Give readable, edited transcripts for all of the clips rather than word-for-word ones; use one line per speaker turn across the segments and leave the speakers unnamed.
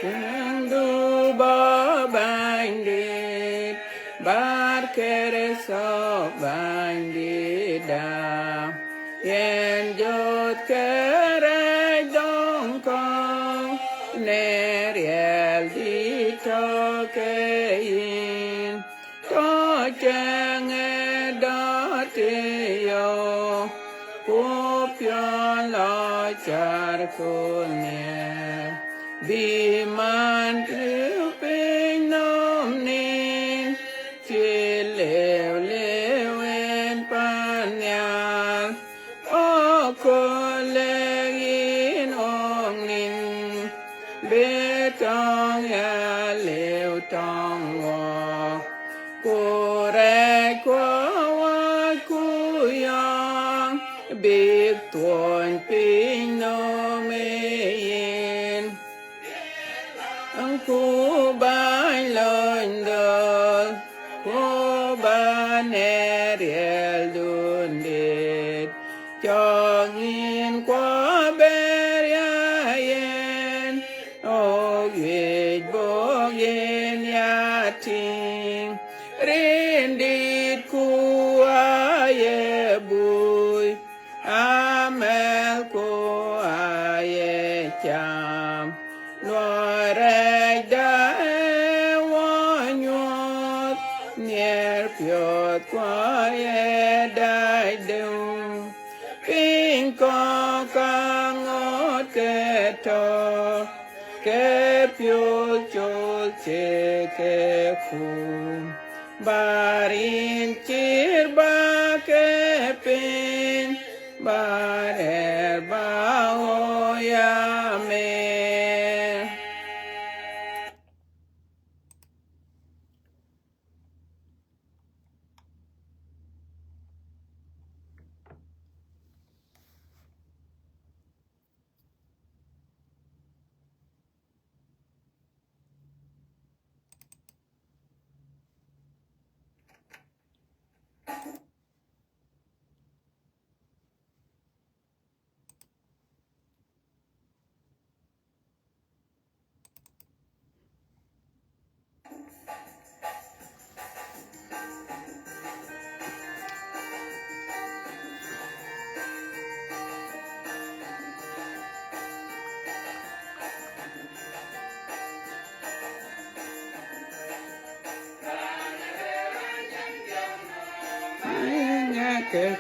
Ndu ba bandit bar kere so bandit da yen jot kere dong kong neriel di to kein to chenge da te yo kupyon lo char kunye Be man tripping nom nin Chile lewen panyal O kolegin ong nin Betong ya lew tong wo Kure kwa wa kuyang Big tuan ping nom Cô ba lên đời cô ba nè riêng đun đệt cho nghìn qua bè yên ô việt vô yên ya ting rin đít cu ai bùi amel cô ai cham Nor da wanyot Nier pyot kwa ye dai dung Ping ko kangot ke to Ke pyot chol che ke khum Barin chir ba ke pin Barer ba o ya me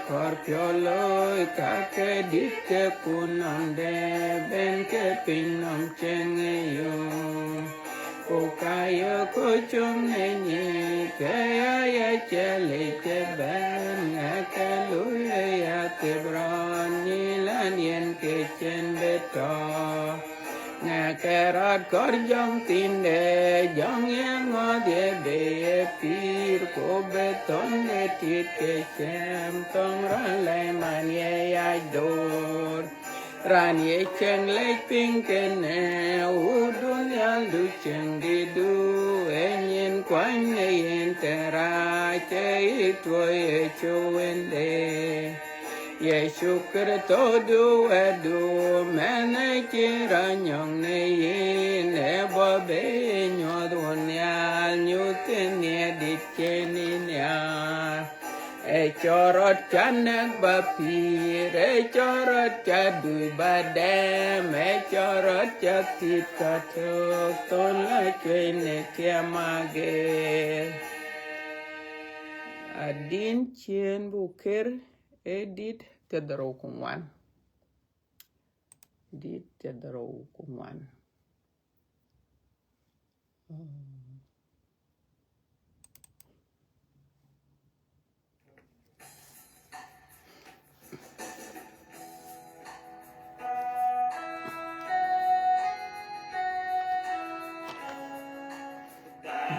Corpiolo kake dite kunande ben ke pinam chenge yo. Kukaya kuchum nenye kaya ya chale che ben akaluya ya tibran nilan yen ke chen beto. Nakarat kor jong tinde jong yang ngode be pir ko beton ne tit ke chem tong ran lai man ye ya dor ran ye cheng le ping ke ne udun yal du cheng di du enyin kwan ne yen tera che itwo ye chuende Yeshu Kristo du edu mene kira nyong ne yin ebo be nyod wonyal nyutin ye ditkeni nya e chorot chanek bapir e chorot chadu badem e chorot chatit katok ton la chwene kiamage adin chien buker edit tedro kumwan dit tedro kumwan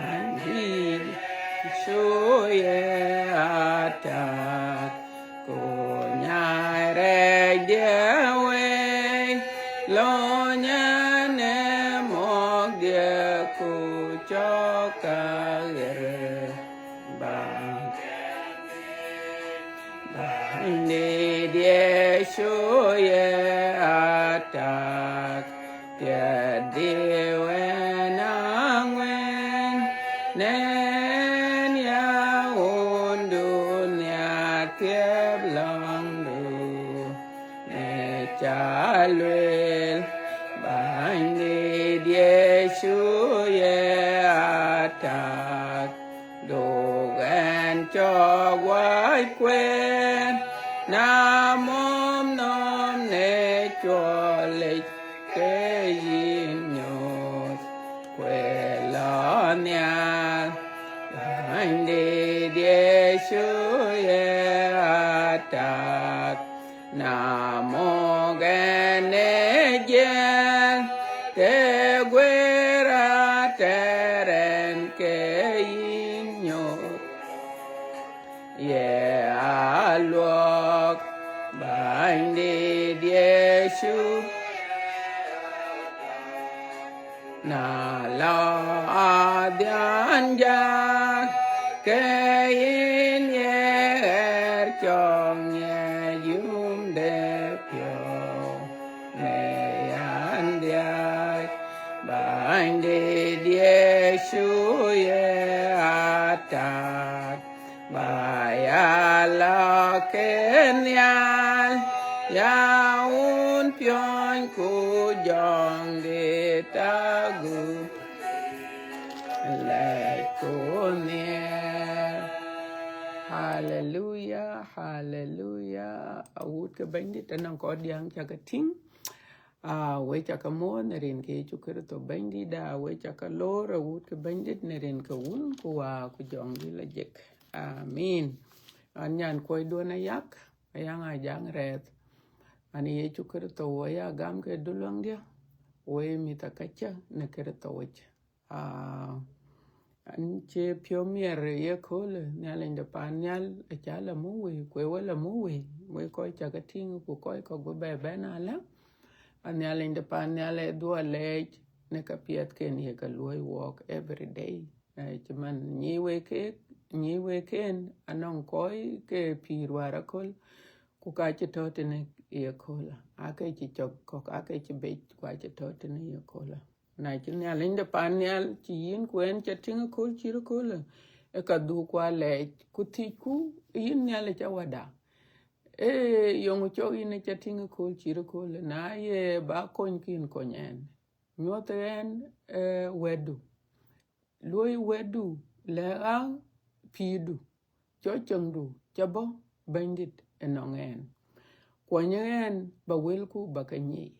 Andi shoye atak kunyare dewe lo nyane mogye kuchoka gere bang andi die shoye atak dia dewe nangwen nen ya undu nya tiep long du ne chalwel bandi die shuye atak dogan cho quay quen nam mom nom ne cho lịch ke yin nhột quê lo nha anh đi địa suy atak nam mô gan ne gen te quê ra te ren ke yin nhột ye aluok anh đi địa suy na lo adyan jak ke yin ye chong ye yum de pyo ne yan dia bang de die shu ye atat ba ya la ken ya un pyon ku jong de ta gu le ko ne hallelujah hallelujah awut ke bandi tanang ko diang chaga ting we chaka mo nerin ke chukere to bandi da we chaka lor awut ke bandi nerin ka un ku wa ku jong di la jek amin anyan koy do na yak ayang ajang ret ani ye chukere to ya gam ke dulong dia we mitakacha ne kere to wech an che pyo mier ye kole nyal de pan nyal a chala mu we kwe wala mu we ko cha ka ting ku ko go be na la an nyal de pan nyal e do le ne ka piet ken ye ka loy walk every day man ni we ken anon ko ke pirwara kol ku ka che tot ne ye kola ake chi chok ko ake chi be kwa che tot ne ye kola na chi nyal de pan nyal chi yin kwen cha ting ko chi ro kola e ka du kwa le ku ti ku yin nyal cha wada yong cho yin cha ting ko chi ro kola na ye ba kon kin konyen nyoten wedu loy wedu le ang pidu cho chengdu chabo bandit nong en kwa nyen ba wel ku ba ka nyi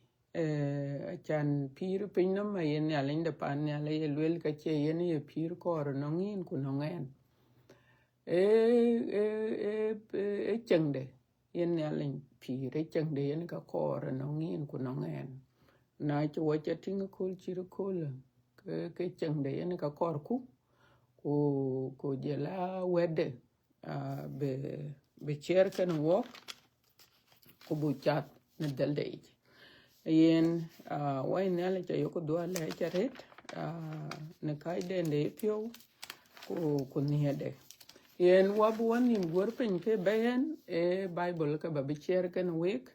chan pir pin no ma yen ya linde pan ya le wel ka che yen ye pir kor nong in ku nong en chengde yen ya lin pir chengde yen ka kor nong in ku nong en na chu wa cha ting kul chi kul ke chengde yen ka kor ku je la wede be cher kan wok ku bu chat na dal de yen wai na le cha yo ku do le cha ret ne kai de ne pyo ku ni de yen wa bu wan nim gor pen ke ben bible ka ba be cher kan wek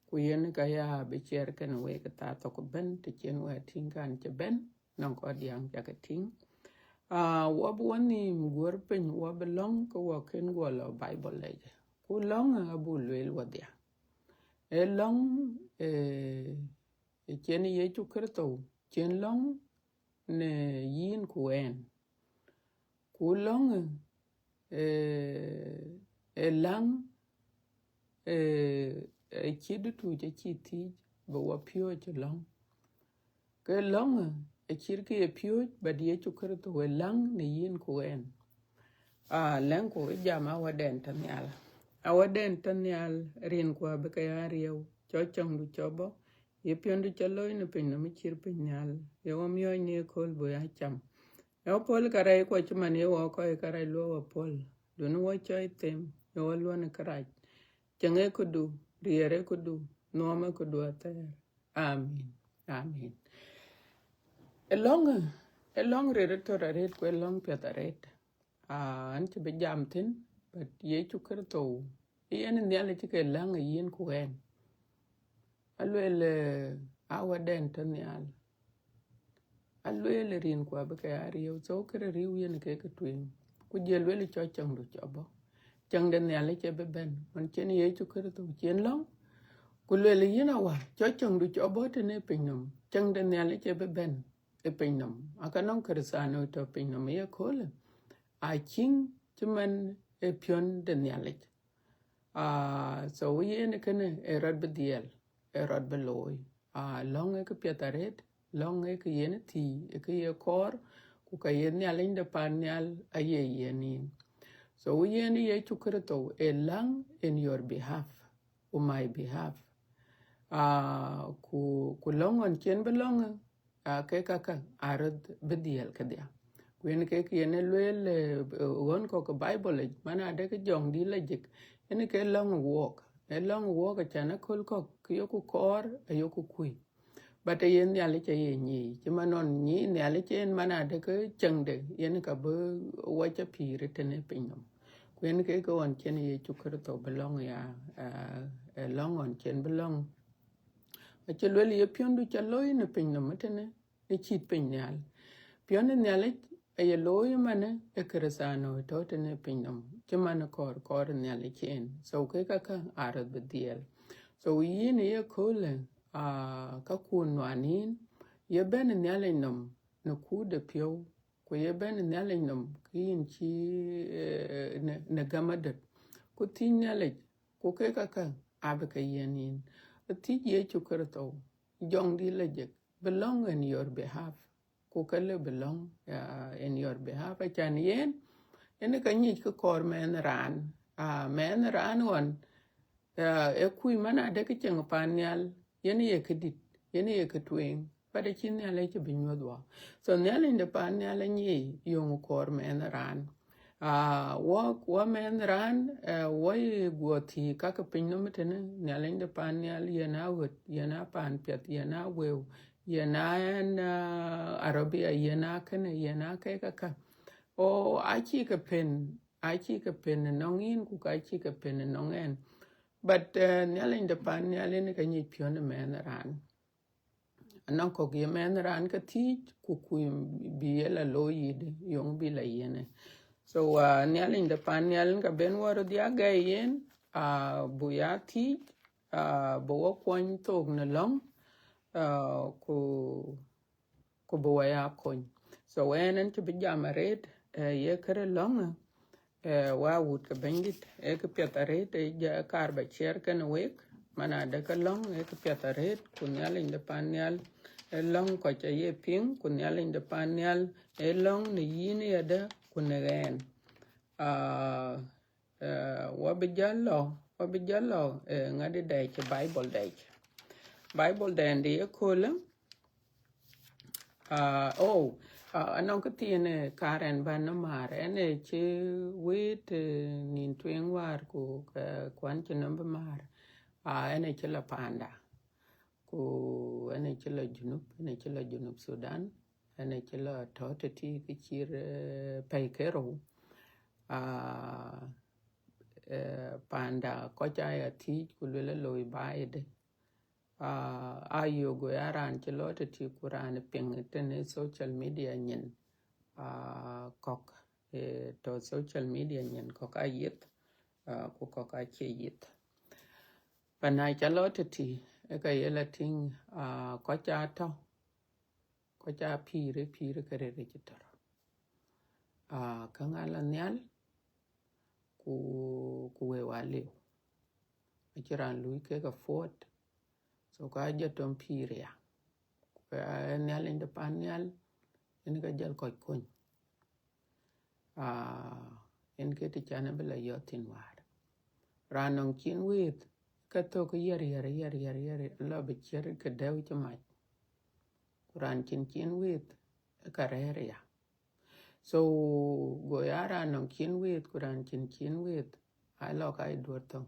ku yen ka ya be cher kan wek ta to ku ben te chen wa tin kan che ben non ko diang ja ka ting wa bu wan nim gor pen wa be long ko wa ken go lo bible le ku long bu le wa dia long chen ye chu krto chen long ne yin ku en ku long lang chid tu che chi ti bo wa pyo che long ke long chir ke pyo ba die chu krto we lang ne yin ku en lang ku jama wa den tan yal a wa den tan yal rin kwa be ka ya riu cho chong du cho bo ye pyo du cho loy ne pin no mi chir pin yal ye wa myo ne kol bo ya cham yo pol karai ko chuma ne wo ko karai lo wa pol do no wa chai tem yo wa lo ne karai chenge ko du riere ko du no ma ko du ater amen amen elong re to re ko elong pe ta re an ti be jam tin but ye chu kar to yen ne le ti ke lang yen ku en alwele awa den tan yal alwele rin kwa be ka riu so kre riu yen ke ke twin ku je lwele cho chang du cho bo chang den yal ke be ben man chen ye chu kre to chen long ku lwele yin awa cho chang du cho bo te ne pinam chang den yal ke be ben e pinam aka non kre sa no to pinam ye kole a king chuman e pion den yal so yen ke ne e rod be diel e rod be loy long e ke pietaret long e ke yen ti e ke ye kor ku ka yen ya linde pan yal aye yenin so yen ye chukrto e lang in your behalf on my behalf ku long on chen belong ke kaka arad bediel ke dia kwen ke yen lwel won ko ko bible mana de ke jong di lejik ene ke long walk chana kol ko yoku kor yoku kui bata yen ya le che ni chima non ni ne le chen mana de ke chengde yen ka bo wa cha pire tene pinyom kwen ke ko on chen ye chukro to belong ya long on chen belong a che le ye piondu cha loy ne pinyom tene ne chit pinyal pionde ne le ye loy mane e kresano to tene pinyom chima na kor ne le chen so ke ka arad bediel so yin ye kole ka kun wanin ye ben nyale nom no ku de pyo ko ye ben nyale nom kin chi ne gamade ko tin nyale ko ke ka abe ka yenin ti ye chukerto jong di leje belong in your behalf ko kale belong in your behalf chan yen ene ka nyi ko kor men ran won e kui mana de ke cheng pan nyal yen ye kedit yen ye ketwen pada chin ne ale che binyodwa so ne ale de pan ne ale nyi yung kor men ran wa men ran wa go ti ka ka pin no metene ne ale de pan ne ale na wot na pan pet na we na arabia na kene na ke ka o achi ka pen nongin ku ka achi ka pen nongen but nyale in the pan nyale ne ka nyi pion men ran anan ko ge men ran ka ti ku bi la lo yide yong bi la yene so nyale in the pan nyale ka ben waro dia ga yen bu ya ti bo wo kwon to na long ku bo ya kon so enen to bi jamaret ye kare long wa wut ka bendit e ka piatare te ja kar ba cher kan wek mana da ka long e ka piatare kunyal in da panyal e long ko cha ye ping kunyal in da panyal e long ni yin ya da kunegen wa bi jallo ngadi dai che bible dai ndi e kola anong ka tiene karen ba na mar ene che wit nin twen war ko kwan che number mar ene che la panda ko ene che la junub Sudan ene che la totati ki chir paikero panda ko cha ya ti ku le loy baide ayo go yaran che lote ti kuran ping tene social media nyen kok to social media nyen kok ayet ku kok ache yet pana cha lote ti e ka yela ting ko cha to ko cha pire kare register kangala nyal ku we wale achiran lui ke ka fort so ka jeton pire ya nyal inde pan nyal en ga jal ko kun en ke ti chana bela yotin war ranon kin wit ka to ko yar la be cher ka daw ti ma ran kin wit ka rere ya so go yara non kin wit kuran kin wit ai lo kai dorto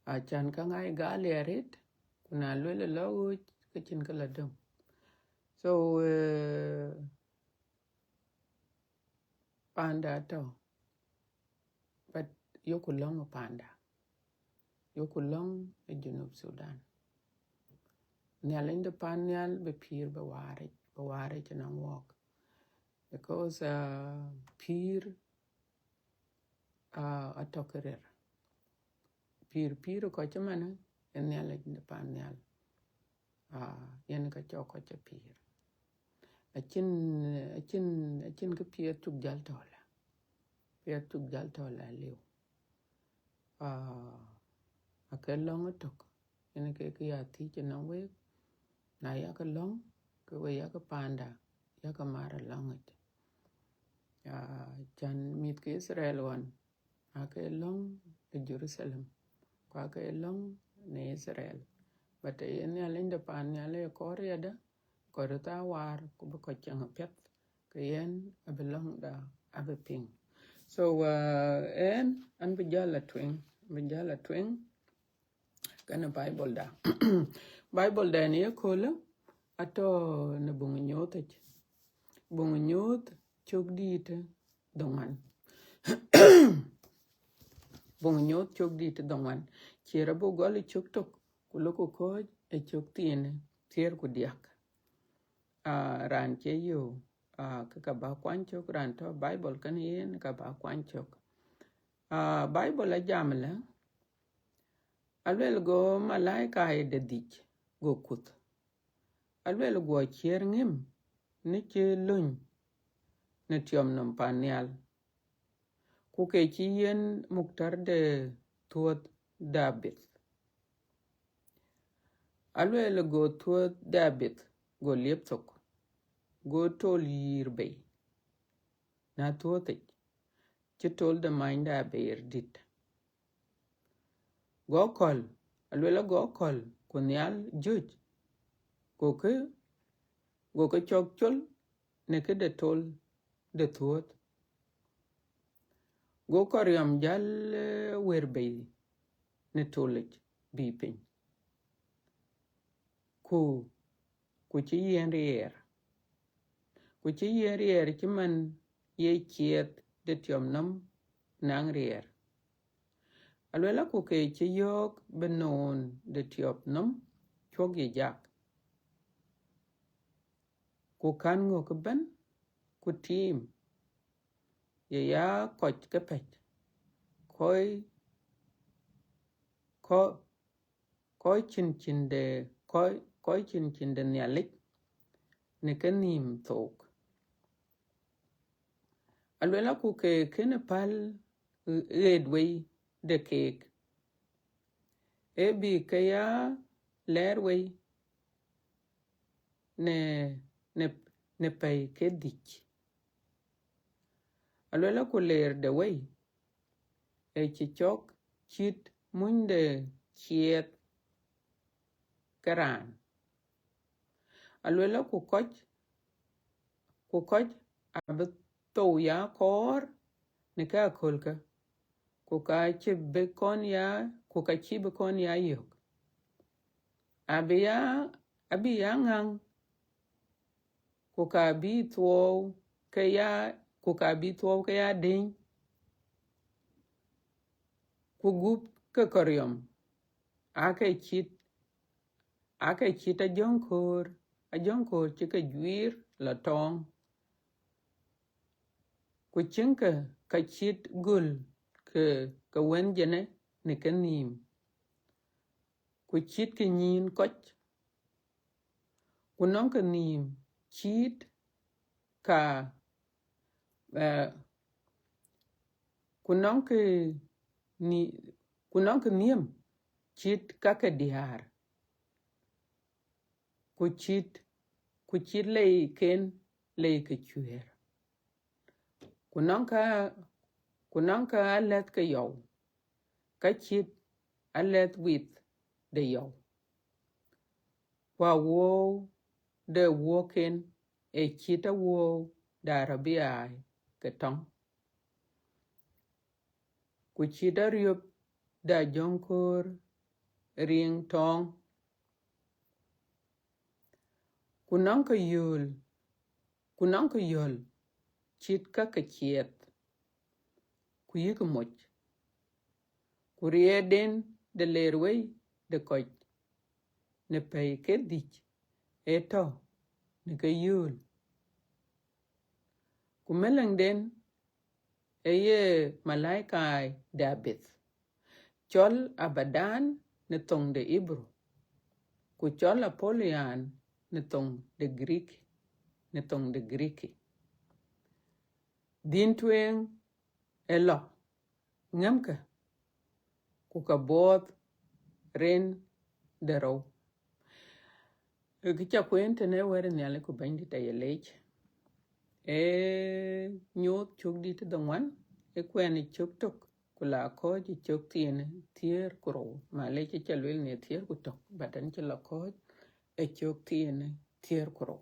a chan ka ngai gale ret kuna lele lo ka chin kala dum so panda to but yokulong panda yokulong e junub Sudan nyalinde pan nyal be pir be ware chinang wok because pir atokerer pir ko chamana en nyalinde pan nyal yen ka choko cha pir achin ka pir tuk jal tola liu akelong tok yen ke ya ti chinang we na ya ka long ke we ya ka panda ya ka mara longet chan mit ke Israel wan ake long e Jerusalem kwa ke long ne Israel but yen ya linde pan ya le Korea da korata war ko ko chang pet ke yen abelong da abeping so en an bijala twing kana Bible da Bible da ne kola ato na bungu nyot chok dit dongan bungu nyot chok dit dongan chera bo gole chok tok kuloko ko e chok tier ku diak ran che yo ka ba kwan chok ran to Bible kan yen ka ba kwan chok Bible a jamla alwel go malaika e de dich go kut alwel go chier ngim ni che lun ne tiom nom panial ku ke chi yen muktar de tuot David alwel go tuot David go lieptok go tol yirbe na tuote che tol de mainda ber dit go kol alwel go kol kunyal juj go ke chok chol ne ke de tol de tuot go koryam jal werbe ne tolich bi pin ku chi yen rier chi man ye chiet de tiom nam nang rier alwela ku ke chi yok benon de tiop nam chog ye jak ku kan ngo ke ben ku tim ye ya koch ke pech koi chin de nyalik ne ke nim thok alwela ku ke kene pal redwe de kek ebi ke ya lerwe ne pay ke dich alwela ku ler de way e chichok chit munde chiet karan alwela ku koch ab to ya kor ne ka kolka ku ka chi be kon ya ku ka chi be kon ya yok abi ya ngang ku ka bi to ke ya ding ku gup ke koryom ake chit a jonkor chi ka juir la tong ku chinka ka chit gul ke wen jene ne ka nim ku chit ke nyin koch ku non ka nim chit ka ku non ka nim chit ka ka diar ku chit lei ken lei ka chuer ku non ka alet ka yow ka chit alet with de yow kwa wo de wo ken e chit a wo da rabia ke tong ku chit a riop da jonkor ring tong ku non ka yol chit ka chiet ku yik moch ku rieden de lerwei de koch ne pay ke dich eto ne ka yul ku meleng den eye malaikai dabith chol abadan ne tong de ibro ku chol apolian ne tong de Greek din twen elo ngamka ku ka both ren de ro kicha kwente ne were nyale ku bandi ta yelech nyot chok dit dongwan kweni chok tok kula ko ji chok tier kuro maleche chalwel ne tier kutok badan chala ko chok tier kuro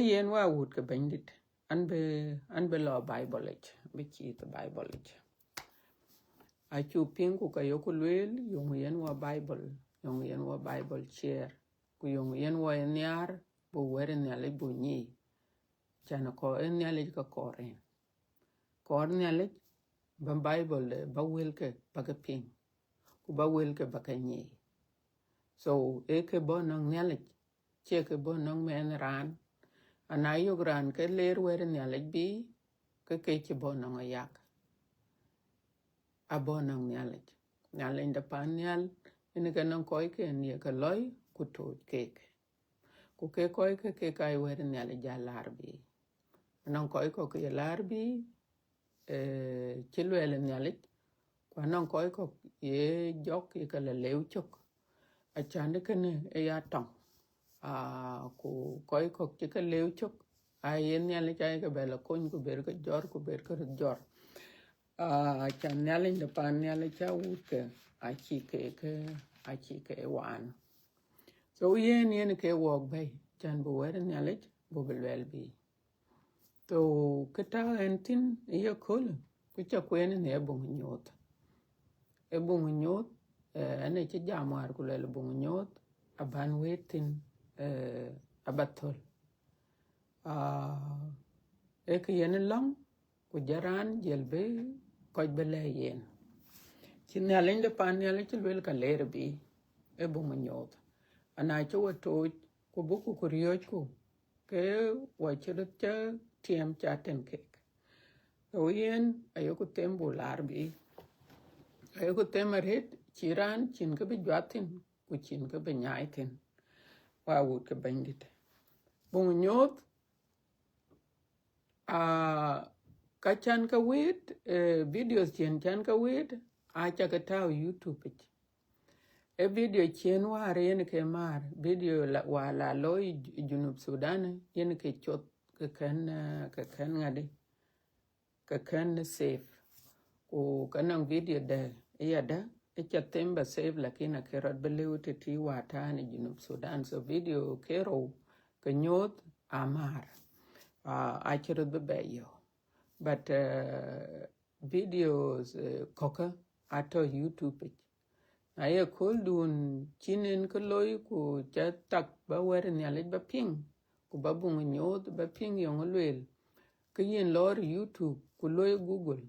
yen wa wut ka bandit anbe lo bible be chi the bible a chu pingu ka yokulwel yung yen wa bible share ku yung yen wa nyar bu were nyale bu nyi chana ko nyale ka kor nyale ba bible ba welke ba ka ping ku ba welke ba ka nyi so ke bonang nyale che ke bonang men ran anayo gran ke ler were nyale bi ke che bonang ayak abonang nyale inda pan nyal ene ka nan koy ke ni ka loy ku to kek ku ke koy ke kai were nyale jalar bi nan koy ko ke lar bi chilwele nyale kwa nan koy ko ye jok ye ka lew chok a chande kene e ya tong ku koy ko ke ka lew chok a yen nyale chai ka bela kon ku ber ka jor chan nyale inda pan nyale cha wuke a chi ke wan so yen ke wok bay chan bu were nyale bu belwel bi to kata entin iya kol ku cha kwen ne bung nyot ane chi jamar ku le bung nyot aban wetin abatol ke yen long ku jaran jelbe ko bele yen chin nyale de pan nyale chi wel ka ler bi bung nyot ana cho to ku buku ku rioj ku ke wa chirut cha tiam chaten ke so yen ayoko tembo larbi ayoko temaret chiran chin ke be jwatin ku chin ke be nyaitin wa wut ke bandit bung nyot ka chan ka wit videos chen chan ka wit a cha ka tao YouTube e video chen war yen ke mar video la wala loy junub Sudan yen ke chot ka kan ngade ka kan safe ko kanang video da ya da e cha temba safe lakini ke rod belewte ti wata ni junub Sudan so video kero ka nyot amar a chero be bayo but videos koka ato YouTube aya kol dun chinen ko loy ku cha tak ba wer ni ale ba ping ku ba bung nyot ba ping yong lwel ke yin lor YouTube ku loy Google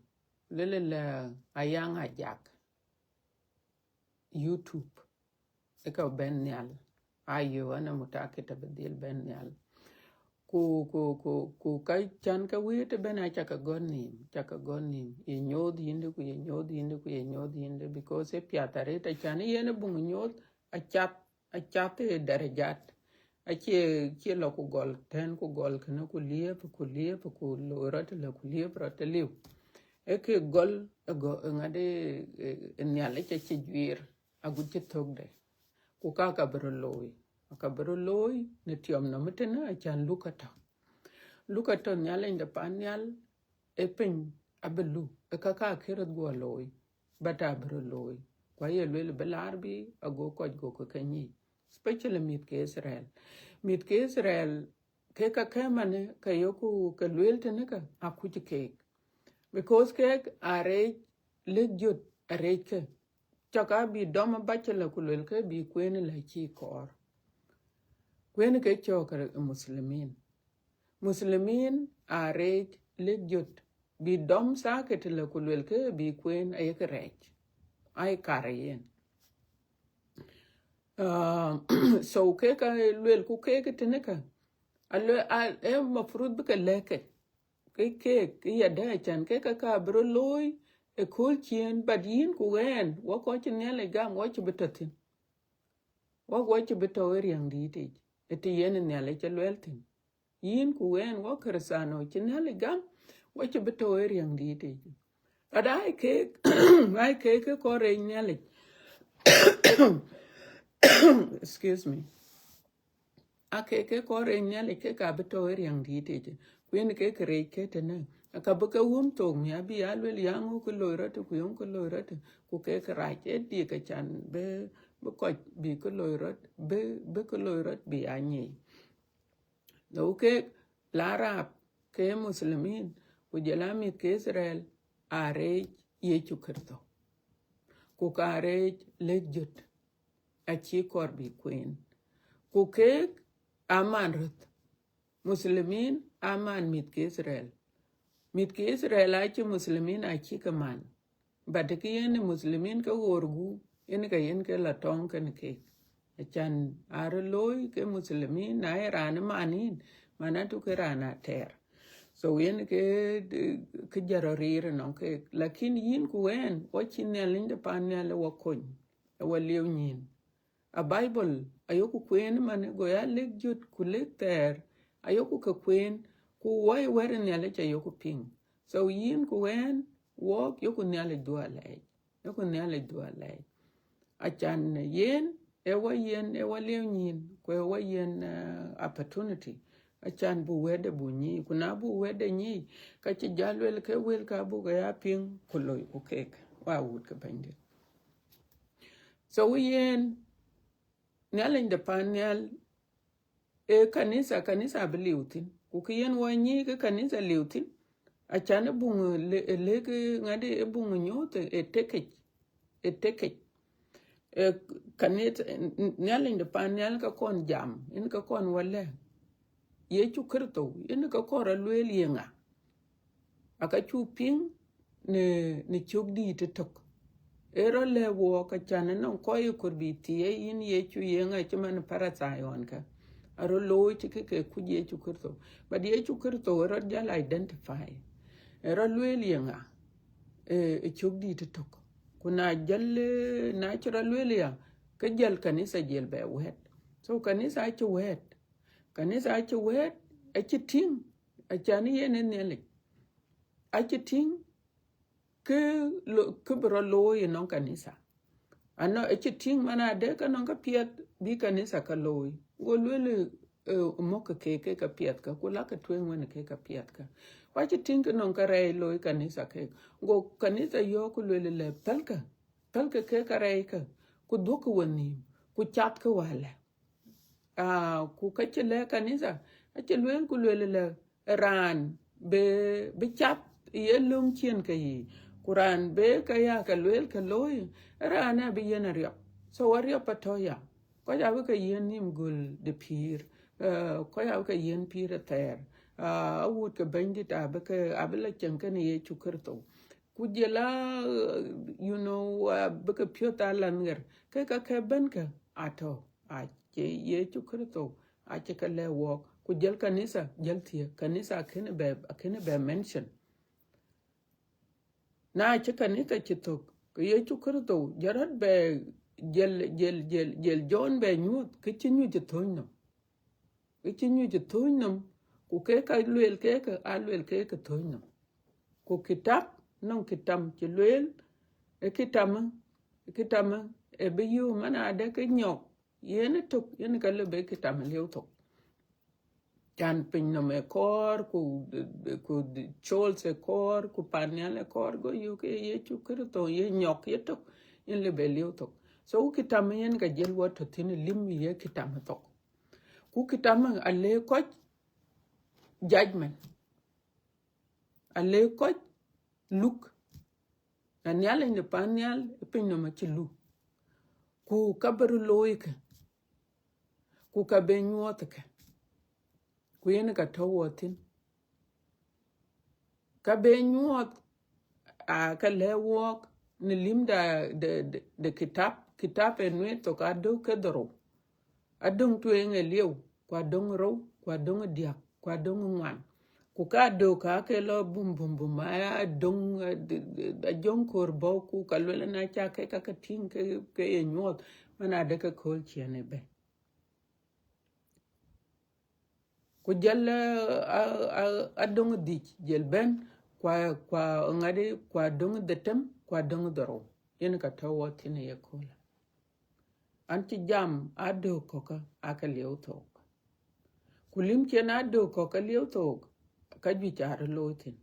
lele la ayang ajak YouTube e ka ben nyal ayo ana mutaketa bedil ben nyal ku kai chan ka wit ben a chaka gonim ye nyod yinde ku ye nyod yinde because e piatare ta chan yene bung nyod a chat e darajat a che lo ku gol ten ku gol kana ku liep ku lorat la ku liep rat liu e ke gol ngade nyale che jwir a gut che togde ku ka bro loy ne tiom no metena a chan lukata nyale inda panyal e pen abelu e ka kerot go loy bata bro loy kwa ye lele belarbi ago ko kanyi especially mit ke Israel ke ka kemane ka yoku ka lwelte ne ka akuti ke because ke are legjut are ke chaka bi doma bachelor kulwel ke bi kwen la chi kor kwen ke chokar muslimin are legjut bi dom saket la kulwel ke bi kwen ay kerech ay karayen so ke ka lwel ku ke teneka allo e mafrud bika leke ke ya da chan ke ka bro loy e kol chien badin ku wen wo ko chinele gam wo chibetatin wo chibetaweri ang dite eti yen nyale chelweltin yin ku wen wo kersano chinele gam wo chibetaweri ang dite adai ke ai ke ko re nyale excuse me ke ko re nyale ke ka betaweri ang dite kwen ke kre ke tena ka buka to mi abi alwel yangu ko loirate ku yon ko loirate ku ke kra ke di ka chan be ko bi ko loirat be ko loirat bi anyi no ke larab ke muslimin ku jalami ke Israel are ye chukerto ku kare lejut a chi korbi queen ku ke amanrat muslimin aman mit ke Israel achi muslimin achi kaman but ke yen muslimin ka worgu yen ka la tong kan ke achan arloy ke muslimin na ran manin manatu ke rana ter so yen ke jarorir non ke lakin yin kuen wachin ne linde pan ne le wakon waliw nyin a bible ayoku kuen man go ya legjut kuliter ayoku ka kuen ku wai were ne le ayoku ping so yin kuen walk yoku ne le dualai achan yen liw nyin ko yen opportunity achan bu wede bu nyi kuna bu wede nyi ka ci jalwel ke wel ka bu ga ya ping kuloy ku kek wa wut ka bande so yen nyalen de panel e kanisa biliutin ku yen wa nyi ke kanisa liutin achan bu le ke ngade bu nyote e teke kanit nyalen de panel ka kon jam in ka kon wale yechu kirto in ka kora lwel yenga aka chuping ne chugdi tetok ero le wo ka chana non ko yukurbi tie in yechu yenga chiman parasayon ka aro lo chike ke kuje yechu kirto but yechu kirto ero jal identify ero lwel yenga e chugdi tetok kuna jalle natural lwel ya ka jal kanisa jel be wet so kanisa achu wet kanisa achi wet achi ting achani yene nele achi ting ke bro lo ye non kanisa ano achi ting mana de ka non ka piet bi kanisa ka lo go lele mo ka piet ka kula ka twen wen ka piet ka wachi ting non ka re lo kanisa ke go kanisa yo ku lele le talka ke ka re ka ku duk woni ku chat ka wala ku ka chele kanisa achi lele ku lele le ran be chat ye lum chien ka yi Quran be ka ya ka lele ka loy ran be yen riya so waria patoya ko ya ka yen nim gul de pir ko ya ka yen pir ter awut ka bandit abaka abla chen ye chukurto kujela baka pyota langer ka ban ka ato a ke ye chukurto a ke ka le wo kujel kanisa jel tie kanisa kene be mention na ce kanisa chitok ke ye chukurto jarad be jel John be nyut ke chinyu je toino ke chinyu je toino ku ke ka luel ke ka alwel ke toino ku kitab non kitam ci luel kitam e be yu mana de ke nyok yene tok yene ka le be kitam le tok jan pin no me kor ku chol se kor ku panel kor go yu ke ye chukurto ye nyok ye tok in le be le tok so kitam yen ka jel wo to tin lim ye kitam tok ku kitam ale ko judgment ale ko look anyal in the panyal pin no ma ci lu ku kabaru loika ku ka be nyotaka ku yen ka tawotin ka be nyot a ka le wok ni limda de kitab enwe to ka do ka doro adong tuenge liu kwa dong ro kwa dong dia kwa dong ngwan ku ka do ka ke lo bum a dong a jong kor bo ku ka lo na cha ke ka tin ke e nyot mana de ka kol chiene be ku jel a dong di jel ben kwa ngade kwa dong detem kwa dong doro yen ka tawo tin ye kola anti jam ado koka aka liu to kulim chena ado koka liu to ka ju char lotin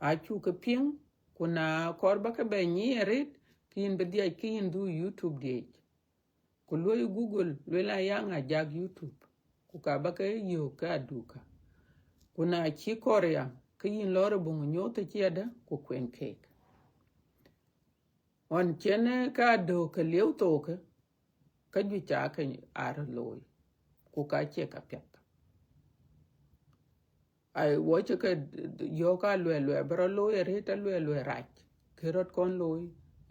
a chu ka ping kuna korba ka be nyeret kin be dia kin du YouTube de ku loy Google lela yanga jag YouTube ku ka ba ka yo ka duka kuna chi Korea kin lore bungu nyoto chieda ku kwen cake on chene ka do ka liu to ka ju cha ka ar loy ku ka che ka pet ai wo che ka yo ka lwe bro loy reta lwe rach kerot kon loy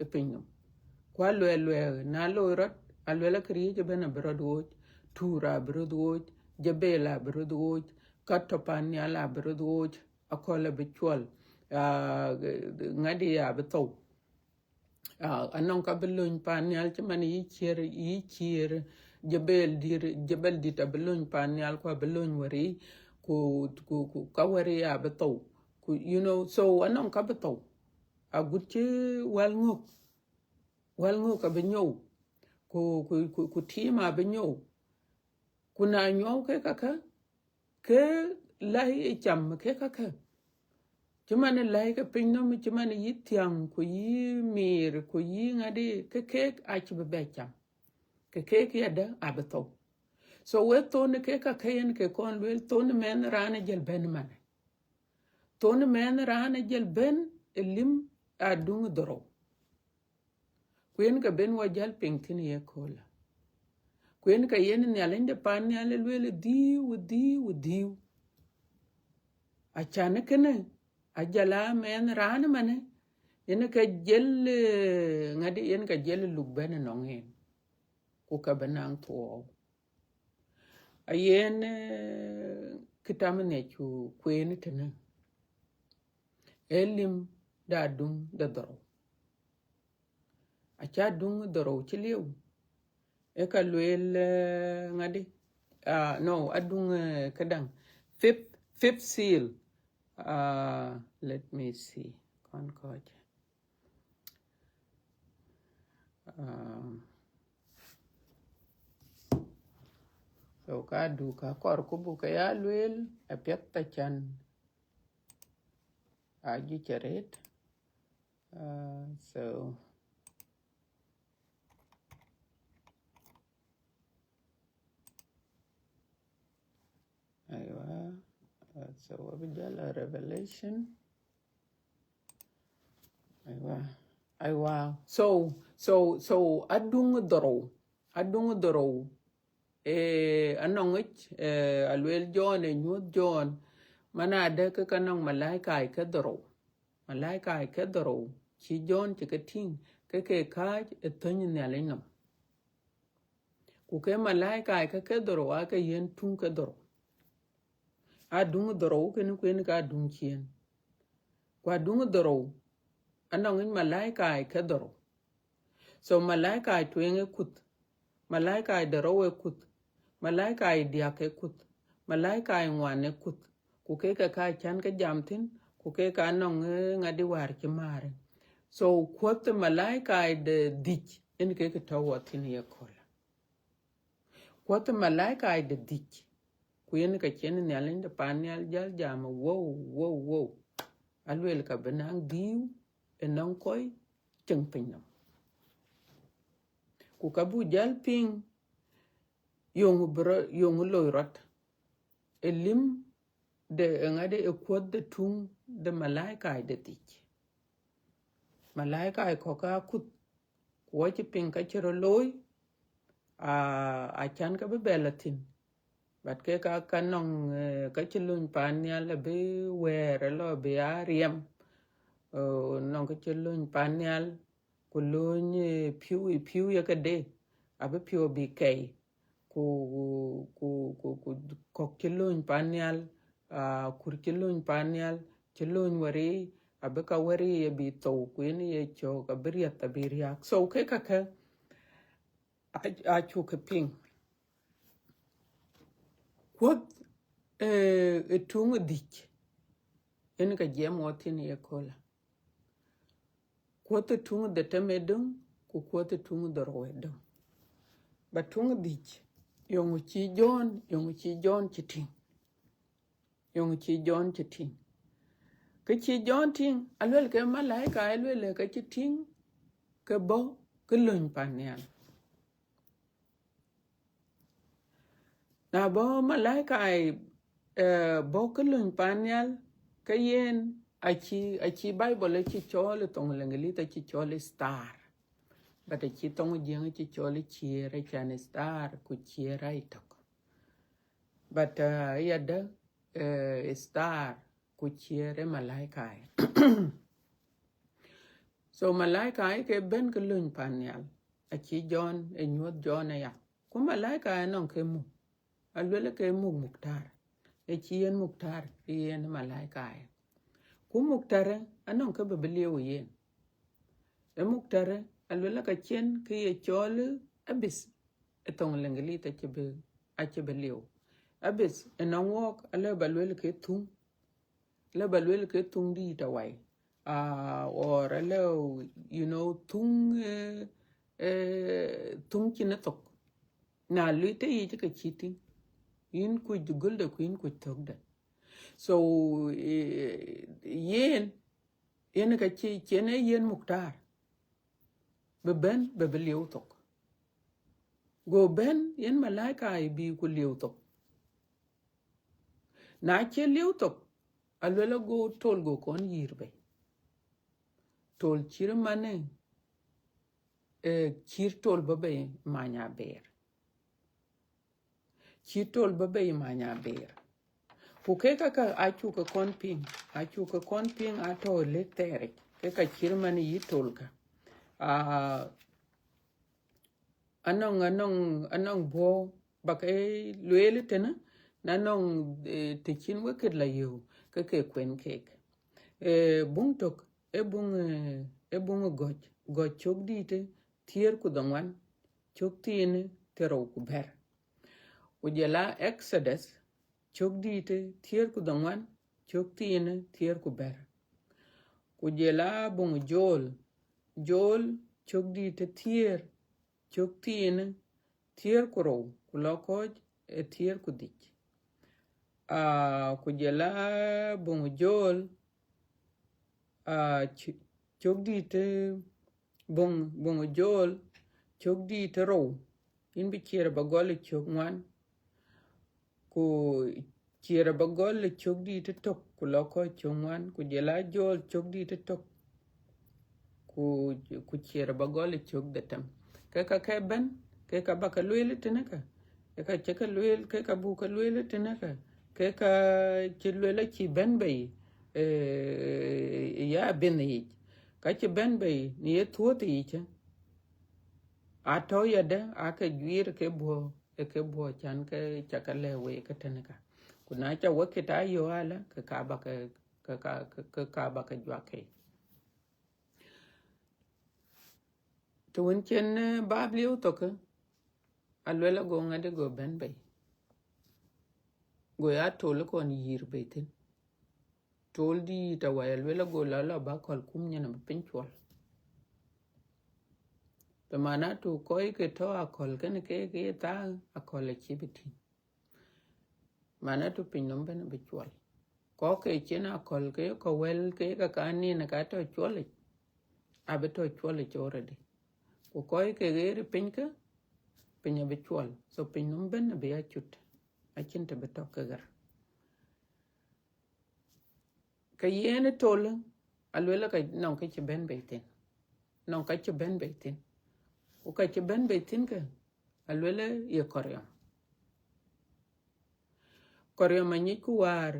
e pinyo kwa lwe na loy rot alwela kriye je bena bro do tura bro do jebela bro do katopan ya la bro do akola bichwal ngadi ya beto anon ka belun pan yal chman yi chier jebel dit belun pan yal kwa belun wari ku kawari ya beto ku so anon ka beto aguchi walngo ka benyo ku tima benyo kuna nyo ke kaka ke lai cham ke kaka chumane lai ka pinno mi chumane yitiang ku yi mir ku yi ngadi ke ach bebecham ke yada abeto so we ton ke ka kayen ke kon wel ton men rana jel ben man ton men rana jel ben elim adung doro kuen ka ben wa jal pingtin ye kola kuen ka yen ne alende pan ya le wel di achane kene ajala men rana mane yen ka jel ngadi yen ka jel lubben nongen ku ka benang to ayen kitamne chu kuen tene elim da dung da doro acha dung doro chiliu e ka luel ngadi no adung kadang fifth seal. Let me see concord. So ka du ka kor ku bu ka ya luel a pet ta chan a ji cheret. So aywa, so wabijala revelation aywa so adung doro anongich alwel John nyuth John mana de ka kanong malaika ka doro malaika ka doro chi John chi ka ting ke ka etony ne alinam ku ke malaika ka doro aka yen tung ka doro adung doro ken ka dung chien kwa dung doro anongin malaika ka doro so malaika twenge kut malaika doro we kut malaika diake kut malaika ngwane kut ku ke ka chan ka jamtin ku ke ka nong ngadi war ki mare so kwat malaika de dik en ke tawatin ye kola kwat malaika de dik ku yen ka chen ne alin da panyal jal jam wow alwel ka benang diu enang koy cheng pinam ku ka bu jal ping yong loirat elim de ngade e kwat de tung de malaika de dik malaika ko ka kut ko ci ping ka chero loy a chan ka be belatin bat ke ka kanong ka chilun panya le be were lo be ariam non ka chilun panya ku lun piu ya ka de abe piu bi kai ku ko chilun panya kur chilun panya chilun wari abe ka wari ye bi to ku ni ye cho ka biriya tabiriya so ke ka a chu ka ping what tung dik en ka jem watin ye kola kwata tung de temedung ku kwata tung de roedung ba tung dik yong chi John chiting yong chi John chiting ke chi John ting alwel ke malaika alwel ke chiting ke bo ke lun panian na bo malaika bo ke lun panial ke yen achi bible chi chole tong lengeli ta chi chole star but chi tong jeng chi chole chiere chan star ku chiera itok but yada star ku chiere malaika so malaika ke ben ke lun panial achi John nyuot John ya ku malaika non ke mu alwele ke mu muktar chien muktar yen malaika ku muktare anon ka biblia yen muktare alwela ka chen ke ye chole abis etong lengeli ta chebe liu abis enangok ale balwel ke tung di ta wai or ale tung kinatok na luite yi ka chiti in ku jugul da ku in ku togda so yen ka chi chene yen muktar be ben be liu tok go ben yen malaika bi ku liu tok na che liu tok alwela go tol go kon yirbe tol chir mane chir tol babe manya ber chir tol babe manya ber ku ke ka achu ka kon ping ato le tere ke ka chir mane yitol ka anong bo bak luele tena nanong tekin weket la yo ke kwen kek bung tok bung goj chok dite tier ku dongwan chok tine tero ku ber Kujela Exodus chok di te thier ku dongwan chok tiene thier ku ber. Kujela bung Joel chok di te thier chok tiene thier ku row ku lokoj e thier ku dich. Kujela bung Joel chok di te bung Joel chok di te row in bi chiera bagole chok ngwan ku chiera bagole chok di te tok ku lokoj chok ngwan. Kujela Joel chok di te tok ku chiera bagole chok detem. Keka ben keka baka luele teneka keka cheka luele keka buka luele teneka keka chiluele chi ben bay ya ben yi ka chi ben bay ni ye thuot yi cha ato yade aka gwir ke bo chan ke chaka lewe ke teneka kuna cha wakita yo ala ka baka jwake to won chen bablio to ka alwela go ngade go ben bay go ya tole kon yir betin tol di ta wayal wela go la ba kol kum nyana pinchwal to mana to koy ke to akol ken ke ta akol chibiti mana to pinom ben bichwal ko ke chena akol ke ko wel ke ka kani na ka to chwal abe to chwal already ko koy ke gere pinka pinya bichwal so pinom ben be ya chut achinte beto kagar ka yene tole alwela ka non ka ci ben baitin non ka ci ben baitin o ka ci ben baitin ka alwela ye koryam ni ku war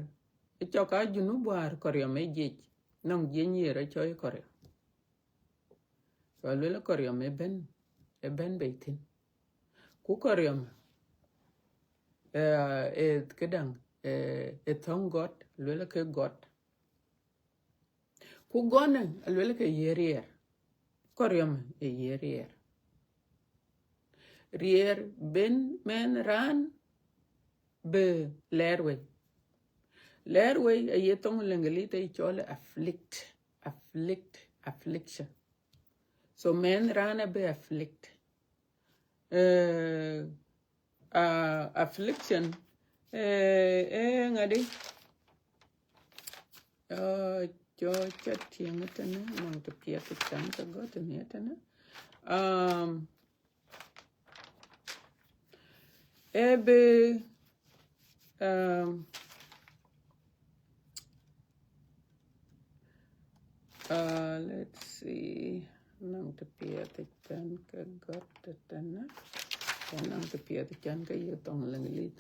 e to ka junu war koryam e je non je nyere choy koryam alwela koryam e ben baitin ku koryam kedang thong got alwela ke got ku gona alwela ke yerier koryam e yerier ben men ran be lerwe a yetong lengelite chole affliction so men ran be afflict affliction ngadi cho chat tiang tane nang to pia to chan to go to ne tane ebe let's see nang to pia to chan ka got to tane nang to pia to chan ka yo tong lang lit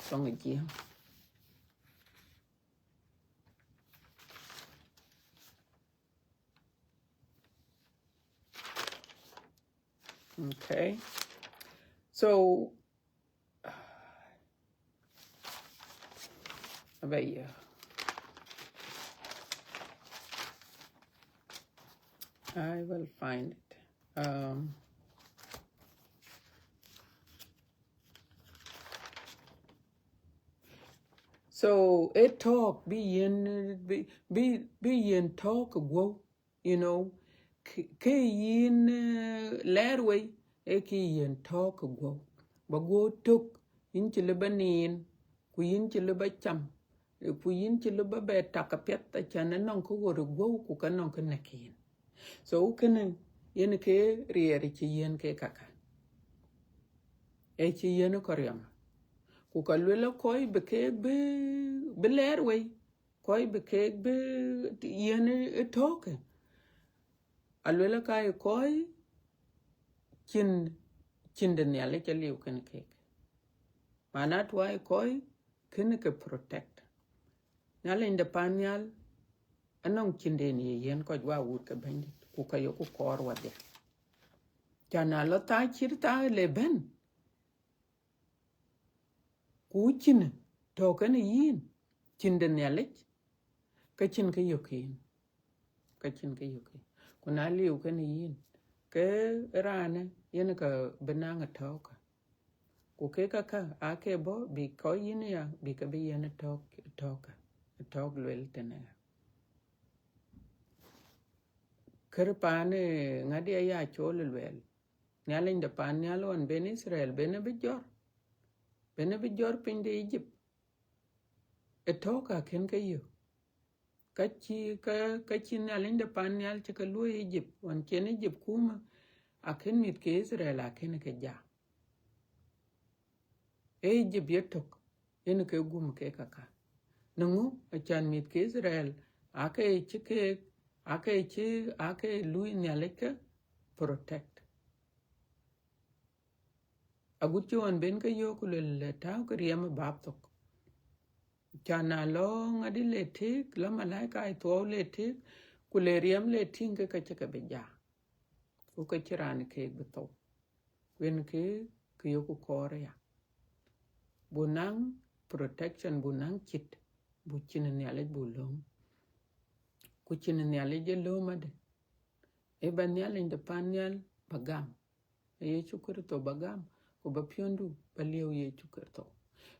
tong ji okay so yeah. I will find it. So it talk be in talk go, you know, ke yin lerway e ke yin talk go. Ba go tok in chilibanin ku yin chilibacham ku yin chilibabe takapet ta chana non ko go ku kanon kanakin. So kenen yen ke rieri chi yen ke kaka e chi yen koryam ku kalwela koy be ke be lerwe koy be ke be yen toke alwela kay koy chin den yale chaliu ken ke manat why koy ken ke protect nyale inde panyal anong chinden yen ko wa wut ke bandi ku kayo ku kor wade jana lo ta chirta le ben ku chin to kan yin chinden yale ka chin ke yokin kuna liu kan yin ke rane yen ka benanga toka ku ke ka ake bo bi ko yin ya bi ka bi yen talk lwel tene ker pane ngadi ya chol lwel nyalen de pan nyalon ben Israel ben bi jor pin de Egypt talk ken ke yo kachi nyalen de pan nyal che ka lu Egypt wan ken Egypt kuma aken mit ke Israel aken ke ja Egypt yetok yen ke gum ke kaka nungu achan mit ke Israel ake lu nyaleke protect aguchi wan ben ke yo kulele taw ke riyam babtok chana lo ngadi le tik la malaika ai to le tik kule riyam le tinga ka chaka beja u ka chiran ke beto wen ke yo ku korea bunang protection bunang chit bu chin nyale bu lom ku chin nyale je lomade e ban nyale de panyal bagam ye chukurto bagam ku ba piondu baliyo ye chukurto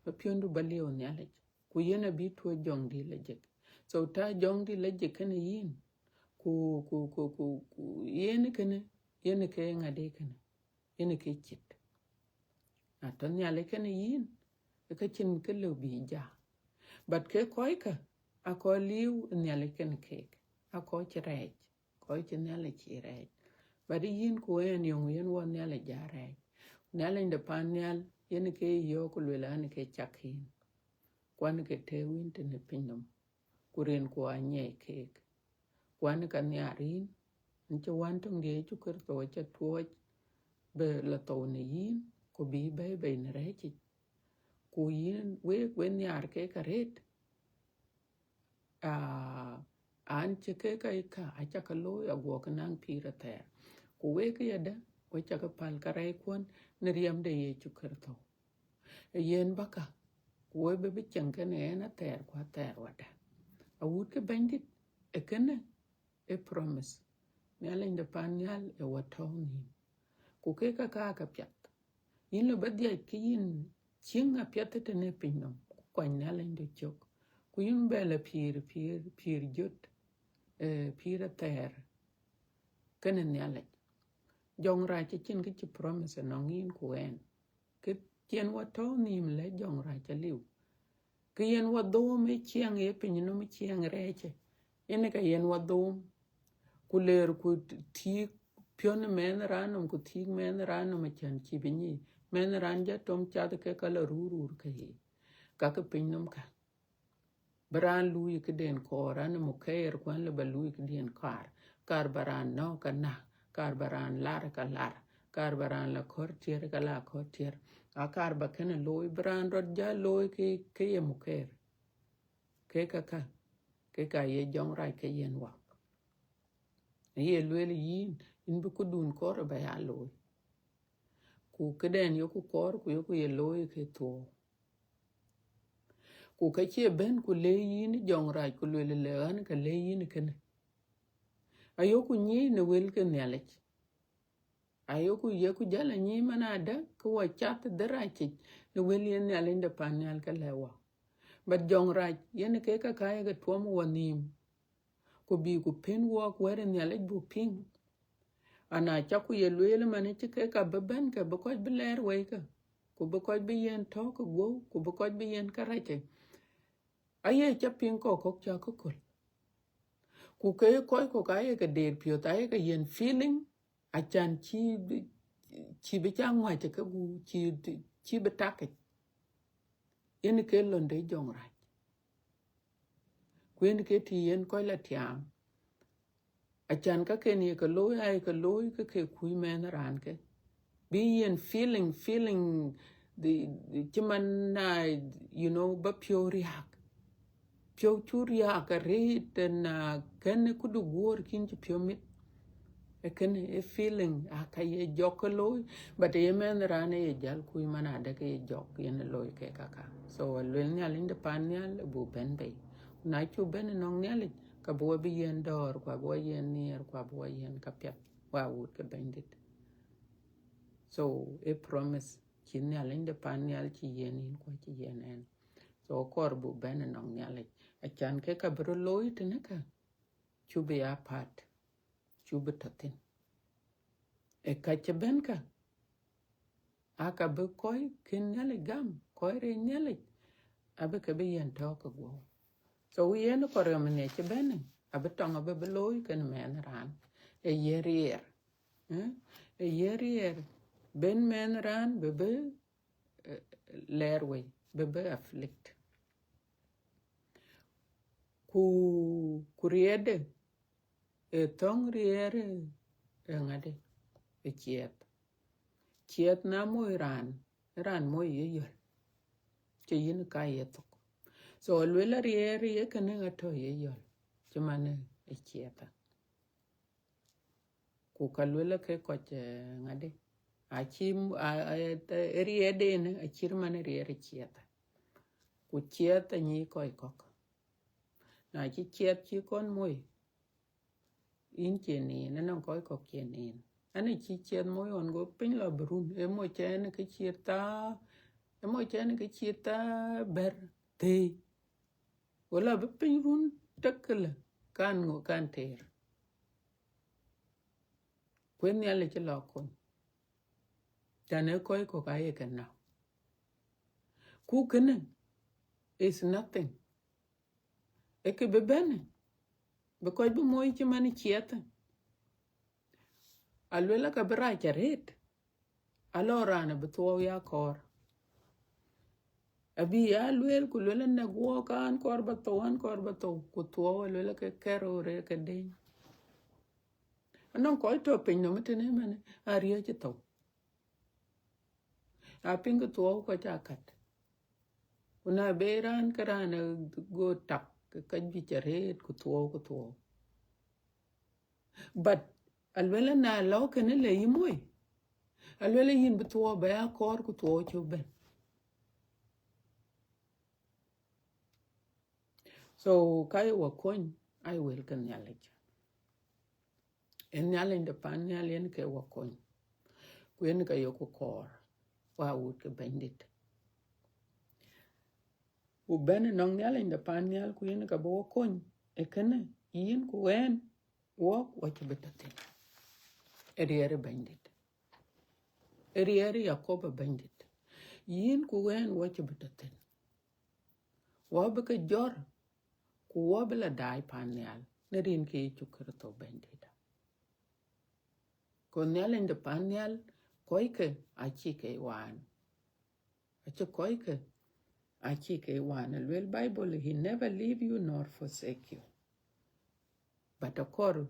ba piondu baliyo nyale ku yena bi to jongdi lejek so ta jongdi lejek kana yin ku yene ke ngade kana yene ke chit aton nyale kana yin ka chin ke lo bi ja but ke koika ako liu nyale kana ke ako chirej ko chin nyale chirej but yin ku en yong yen won nyale jarej nyale de panyal yene ke yo ku lelane ke chakin kwan ke te winte ne pinyum kuren ko anye kek kwan kan yarin nche wantung de chukur to cha tuoj be la to ne yin ko bi be ne rechi ku yin we wen yar ke karet an che ke ka acha ka lo ya go kan pira ter ku we ke yada we cha ka pal karai kon ne riam de ye chukur to yen baka we be chen ke ne na ter kwa ter wada a wut ke bandit e kene e promise nyale de panyal e watoni ku ke ka pyat yin lo badia ke yin chinga pyat te ne pinom kwa nyale de chok ku yin bela pir jot pira ter kene nyale jong ra che chin ke promise no ngin ku en ke chen watoni le jong ra che liu ke yen wado me chiang e pinno me chiang reche ene ka yen wado kuler ku ti pion men ranum ku ti men ranum chan chi binyi men ran ja tom cha de ke kala rurur ke ka ke pinnum ka bran lu ke den ko ran mu keer kwan le balu ke den kar baran no kana kar baran lar ka lar kar baran la kortier ka la kortier a kar ba ken loy bran rod ja loy ke ye mu keer ke ka ye jong rai ke yen wa ye lwele yin in bu ku dun kor ba ya loy ku keden yo ku kor ku yo ku ye loy ke to ku ka che ben ku le yin jong rai ku lwele le an ka le yin ken ayo ku nyi ne wel ke nyalech ayo ku ye ku jala nyi manada ku wa chat darachi ne wel yen nyalen de panal ka lewa but jong rai yen ke ka ga tuom wonim ku bi ku pen walk where nyalech bu ping ana chaku ye lwele mane chike ka beben ka bako biler weka ku bako bi yen to ko go ku bako bi yen karache aye chapin ko cha ko kul ku ke ko ka ye ka der pio ta ye ka yen feeling a chan chi bi chang wa che ka gu chi betake yen ke londe jongra ku yen ke ti yen ko la tiam achan ka ken ye ka loy ay ka loy ka ke kui men ran ke be yen feeling the chimana ba pure yak pure churia ka rate na ken ku du gor kin chi pure mit e ken e feeling aka ye jokoloy but ye men ran ye jal kui mana de ke jok yen loy ke kaka so lwen nyal inde pan nyal bu ben be na chu ben nong nyal ka bo bi yen dor kwa bo yen nier kwa bo yen ka pet wa wut ke bendit so a promise chi nya linde pan nya chi yenin ko chi yenen so kor bu ben nong nya le a chan ke ka bro loy tene ka chu be a pat chu be tatin e ka che ben ka aka be koy kin nya le gam koy re nya le abe ka be yen to ka go so yen ko re mne che ben abe tong abe be loy ken men ran e yerier e yerier ben men ran be lerway be afflict ku riede e tong riere e ngade e chiet na mo ran mo ye che yin ka ye to so lwela riere ye kane gato ye yol che mane e chieta ku ka lwela ke ko che ngade a chim a riede ne a chir mane riere chieta ku chieta ni ko na chi chiet chi kon moi in che ni na non ko che ni ani chi chiet moi on go pin la brun e mo chen ke chieta e mo chen ke chieta ber te wala be pin run takla kan ngo kan ter kwen ya le che lo kon tane ko ka ye kana ku kene is nothing e ke be bene because be moi chi mani chieta alwela ka bra charet alora na beto ya kor abi ya lwel ku lwela na gwo kan kor bato ku to lwela ke kero re ke de anon ko to pin no mtene mane ariya che to a pinga to ko ta kat una beran karana go tak ka bi charet ku to but alwela na lo kene le yimoy alwela yin beto ba ya kor ku to cho ben so kai wa kon I will kan yalech en yalen de pan yalen ke wa kon kwen ka yo ko kor wa wut ke bendit u ben nong yalen de pan yal kwen ka bo kon e kene yin ku wen wo ke betatin eriere bendit eriere yakoba bendit yin ku wen wo ke betatin wo be ke jor ku wo bela dai pan yal ne rin ke chukre to bendit kon yalen de pan yal koike achi ke wan achi koike achi ke wan el Bible he never leave you nor forsake you but akor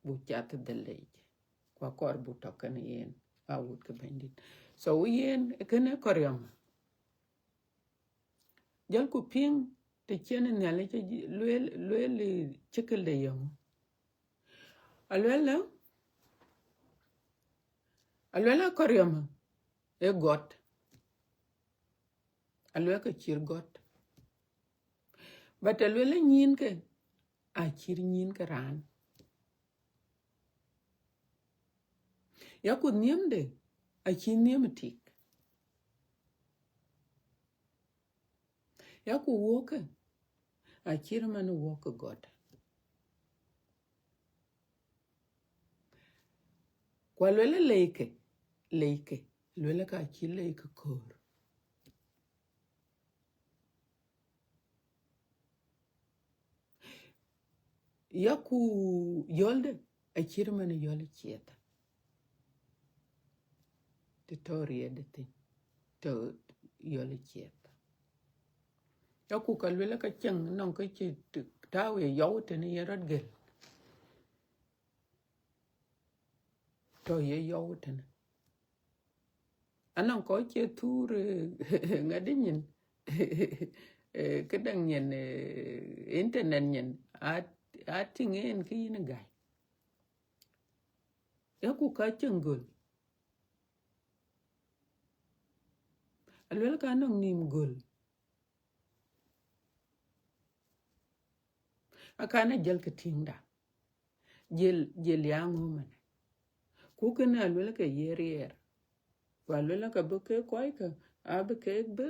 bu chat de lege kwa kor bu token yen awut ke bendit so yen kene koryam jal ku ping te chen ne le lwel chikel de yom alwela koryam e got alwela ka chir got but alwela nyin ke a chir nyin ke ran ya ku niemde a chi niem tik ya ku woke a chir man woke got kwa lwela leike lwela ka chi leike kor ya ku yolde a chir man yole chieta Victoria de tin to yole chieta ya ku ka lwela ka cheng non ka chi tawe yote ne yerot gel to ye yote ne anan ko che tur ngadinyin kedang nyen internet nyen a tingen ki ne gai ya ku ka chengol alwela ka non nim gol akana jel ka tingda jel yang man ku kana alwela ka yerier Và lula ka buke koi ka abuke be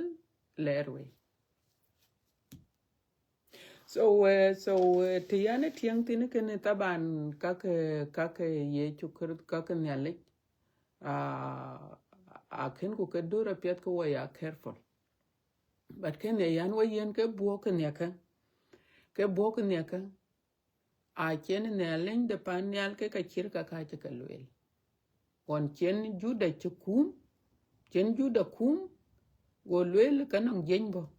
lerwe. So tiyane tiang tini kene taban kake ye chukur kake nyalik akin ku kedura piat ko waya careful. But ken yan wa yen ke buok nyaka a chen ne len de pan nyal ke ka chir ka luel. On chen juda chukum chen juda kum go luel kanang jenbo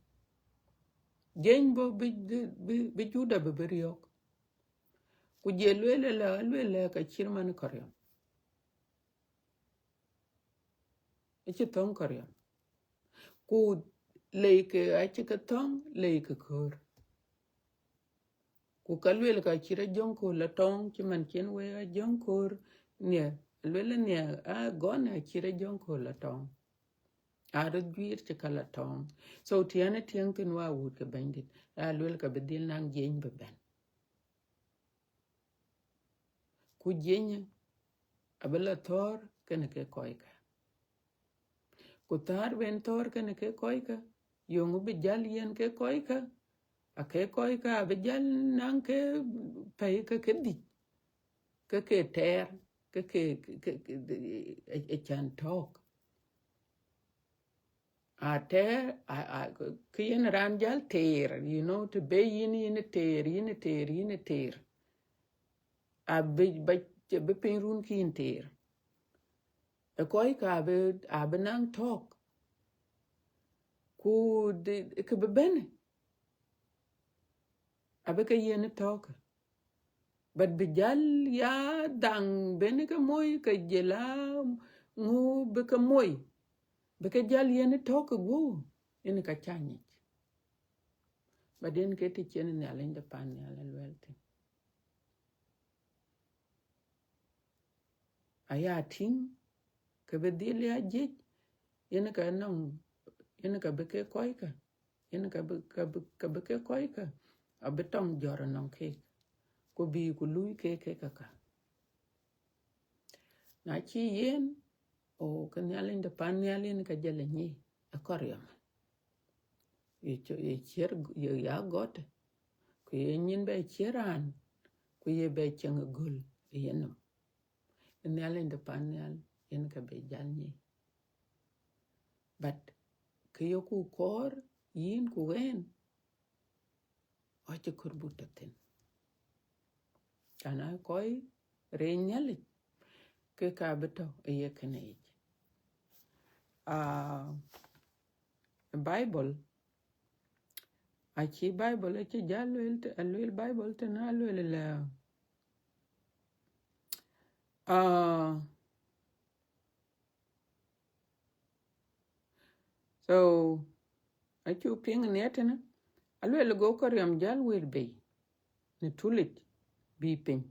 bi juda beberiok. Ku je luel ka chir man koryam. Ichi tong koryam. Ku leike achi ka tong leike kor. Ku kalwel ka chira jonko la tong chiman chen we a jonkor ne lwele ne a gona chira jonko la tong. Ara dwir chika la tong. So tiana tiang tin wa wood ka bandit. A lwele ka bedil nang jeng beben. Ku jenya abela thor kene ke koika. Ku tar ben thor kene ke koika. Yungu bijal yen ke koika. Ake koika abijal nang ke pay ke di. Ke ter ke chan talk. A ter kiyen ranjal ter, you know, to be yin ter. A be penrun kin ter. A koika abe nang talk. Ku de ke bebene. Abe ke yen talk. But bijal ya dang bene ke moy ke jela ngu be ke moy. Be ke jal yen talk go yen ka chanyi. But then ke ti chen ne alen de pan ne alen welte. Aya ting ke be dil ya jej yen ka nong yen ka be ke koika. Yen ka be ke koika. Abe tong jor nong ke. Ko bi ku lui ke ka. Na chi yen o kan alen de pan ne alen ka jale ni a koryam. Ye cher ya got. Ku ye nyin be cheran. Ku ye be cheng gul yenum. Ne alen de pan ne alen yen ka be jal ni. But ke yo ku kor yin ku wen o che kurbutatin. Kana koi re nyali ke ka beto ye kene. Bible achi Bible achi jalwel Bible te na lwel la so achu ping netena alwel go koryam jalwel be ne tulit bi ping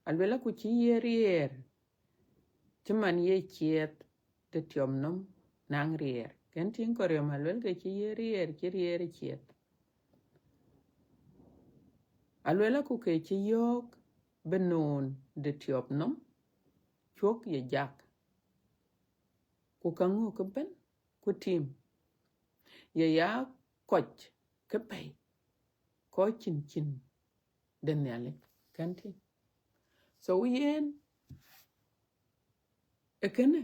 alwela ku chi yer chiman ye chiet te tiomnom nang rier ken tin koryam alwel ke chi yer chiet alwela ku ke chi yok benon de tiomnom chok ye jak ku kangu ku ben ku tim ye ya koch ke pay ko chin den yale kanti so yen ekene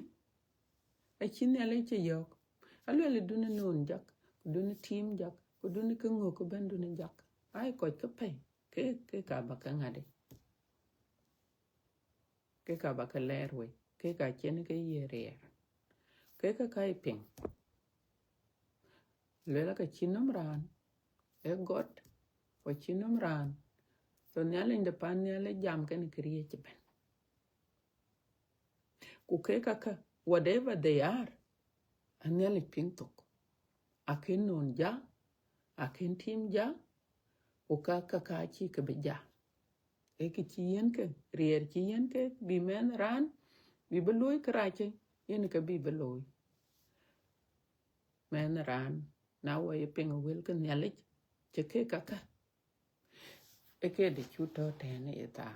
a chin yale che yok alwele dune non jak dune tim jak ku dune kangu ku ben dune jak ai koch ke pay ke ka ba ka ngade ke ka ba ka lerwe ke ka chen ke yere ke ka kai ping lela ka chinom ran e got o chinom ran so nyale inde pan nyale jam ken kriye ben ku ke ka whatever they are anyale ping tok akin non ja akin tim ja o ka chi ke be ja e ki chi yen ke rier chi yen ke bi men ran bi beloy krache yen ke bi beloy men ran na wo ye ping wel ke nyale che ke ka e ke de chuto tene eta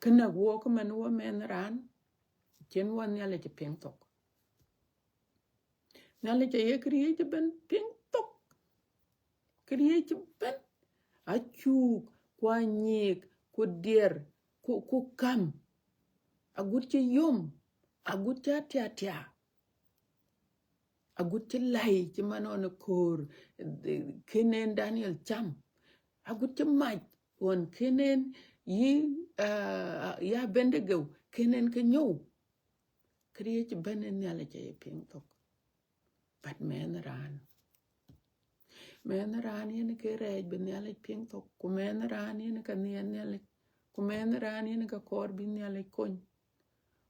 kana wo ko man wo men ran chen wan nya le ping tok nya le ye create ben ping tok create ben a chu kwa nyek ku der ku kam a gut che yom a gut cha tia a gut che lai che manon kor kenen Daniel Cham a gut che mach won kenen yi ya bendego kenen ke nyo create ben nya le ping tok but men ran yen ke rej ben nya le ping tok ku men ran yen ka nya le ku men ran yen ka kor bin nya le kon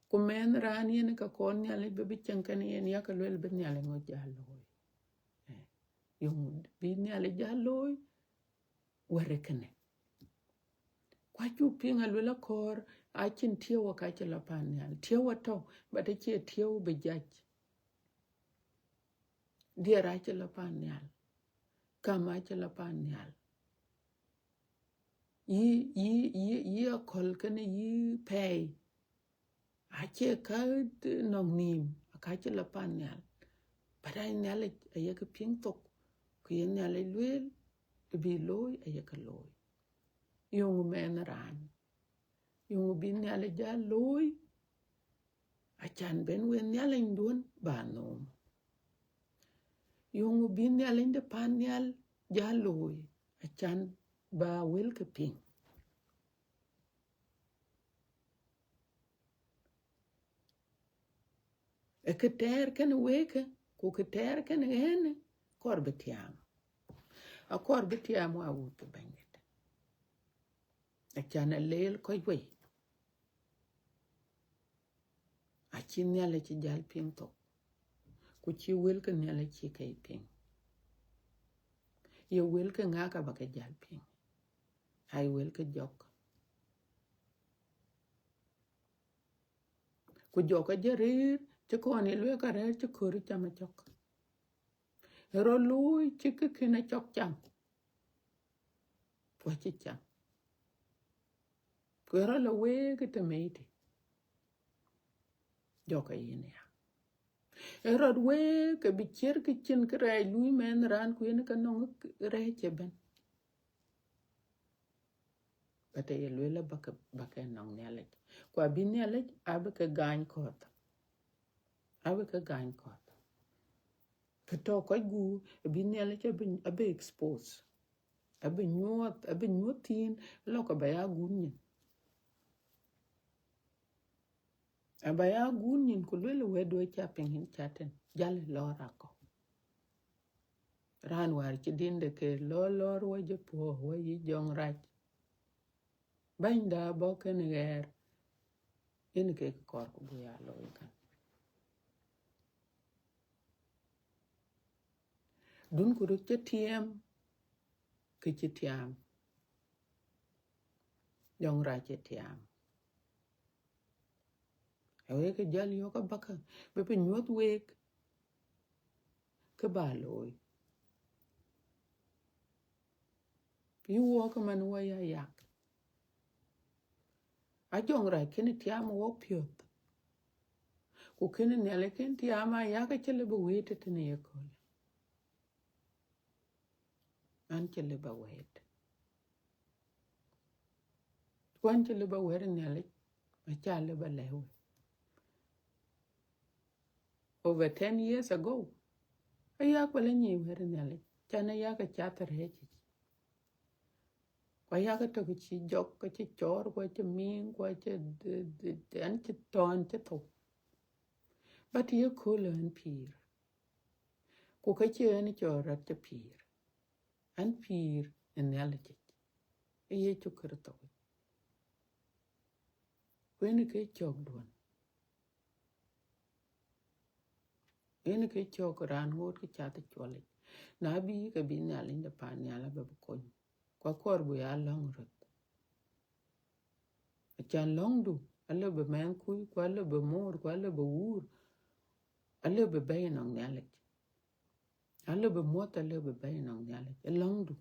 ku men ran yen ka kon nya le be chen kan yen ya ka le ben nya le ngo jaloy yung bin nya le jaloy ware kene kwa chu pinga lula kor a chin tiewa ka chela pan nya tiewa to ba te che tiewa be jaj dia ra chela pan nya kama chela pan nya yi akol kene yi pay ache ka nong nim ka chela pan nya para nya le ya ka ping tok ku nya le lwel bi loy ya ka loy yung men ran yung bin nya le ja loy a chan ben wen nya le ndun ba no yung bin nya le de pan nya ja loy a chan ba wel ka ping e ka ter kan weke ku ka ter kan ene kor betiam a kor betiam wa wu ka banget a chan a lel ko we a chin nya le ci jal ping tok ku ci wel ka nya le ci kay ping ye wel ka nga ka ba ka jal ping ai wel ka jok ku joka jarir ci ko ni lwe ka re ci ko ri chama chok ro lui ci ka kina chok cham po ci cham ku ro la we ka te meiti joka yini ya ro we ka bi cher ka chin ka re lui men ran ku yin ka no re che ben bate ye lwe la baka nong ne le kwa bi ne le abe ka gain kot abe ka gain kot ka to ko gu bi ne le che abe expose abe nyuotin lo ka ba ya gunyin aba ya gunyin ku lwe we do cha pengin chaten jale lora ko ran war ci dinde ke lor wo je po wo yi jong rach banda bo ken ger in ke kor ku ya lo kan dun ku ru tiem ke ci tiam jong rach tiam ewe ke jal yo ka baka be pe nyuot wek ke ba loy yu wo ka man wo ya yak a jong rach ken tiam wo pyot ku ken ne le ken tiam a ya ka chele be wete tene ye ko an chele ba wet kwan chele ba wer ne le a chale ba lewe over 10 years ago aya ko le ni wer ne le chana ya ka chatter he chi kwa ya ka to chi jok ka chi chor kwa chi min kwa chi an chi ton chi to but ye ko le an pir ku ka chi an chorat te pir an pir en ne le ye chu kerto wen ke chok don wen ke chok ran ngot ke chat chole na bi ka bi na le de pan ya la be ko kwa kor bu ya long rot a chan long du alle be men ku kwa le be mor kwa le be wur alle be be no ne le alle be mot alle be be no ne le long du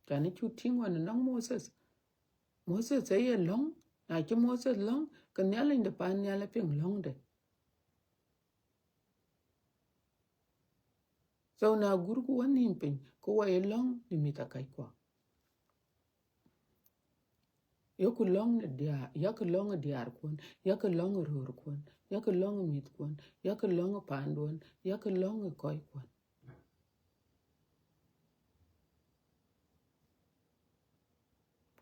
chan chu ting wan no Moses ye long na chi Moses long ka nyala inda pa nyala ping long de so na guru ku wani ping ko wa long ni mita kai kwa yoku long dia yak long diar kun yak long rur kun yak long mit kun yak long pandun yak long koi kun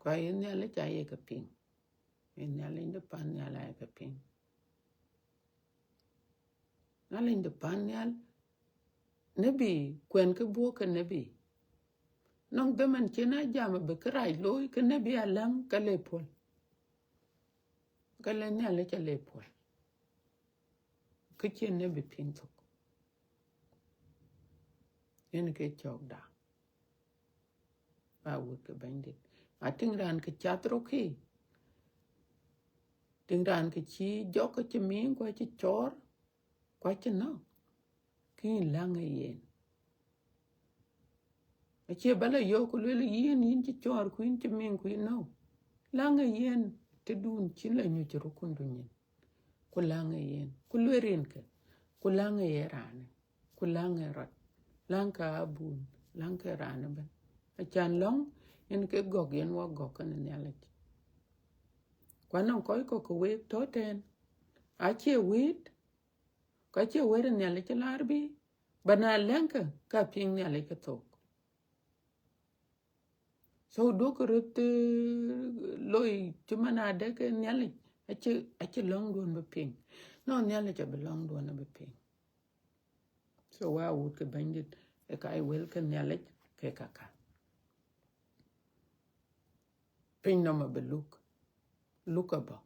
kwa yin nyala cha ye ka ping yin nyala inda pa nyala ye ka ping nyala inda pa nyala nabi kwen ke bo ka nabi nong de man chena jama be krai loy ke nabi alam ka le pol ka le nyala cha le pol ke chen nabi ping tok yin ke chok da ba wo ke bandit a ting ran ke chatro ki ting ran ke chi jok ke chi min kwa chi chor kwa chi no ki lang yen a che bala yo ku le yin yin chi chor ku yin chi min ku no lang yen te dun chin la nyu chi ru kun dun yin ku lang yen ku le rin ke ku lang ye ran ku lang rat lang ka bun lang ka ran ban a chan long yin ke gog yen wa gog kan ne ala kwa non ko ko we to ten a che wit ka che we ne ala che larbi bana lenka ka ping ne ala ke to so do ko rut loy chumana de ke ne ala a che long don be ping no ne ala che be long don be ping so wa would ke bandit e kai wel ke ne ala ke kaka ping no ma be look about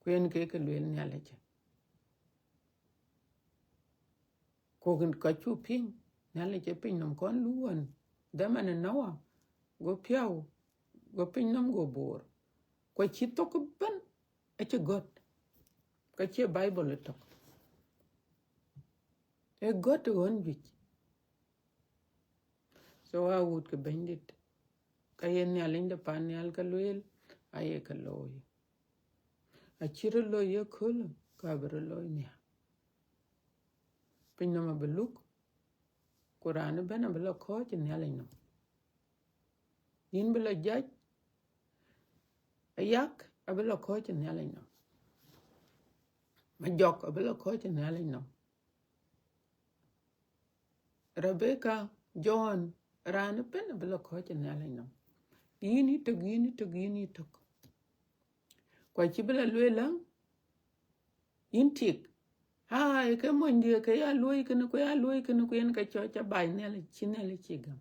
kwen ke lwel ne ala che ko ka chu ping ne ala che ping nom kon luon da man nawa go piao go ping nom go bor ko chi to ko ban e che got ka che bible to e got on bit so I would ke bandit ka yen ne ala inda pan ne al ka lwel aye ka loy a chiro lo ye kul ka bro lo ne pin no ma beluk quran bana bela ko ti ne ala no yin bela jaj ayak abela ko ti ne ala no ma jok abela ko ti ne ala no Rebecca John ran ben abela ko ti ne ala no yini to kwa chi bela lwela yin tik ha ke mo ndi ke ya loy ke no ko ya loy ke no ko yen ka cho cha bai ne la chi ne la chi gam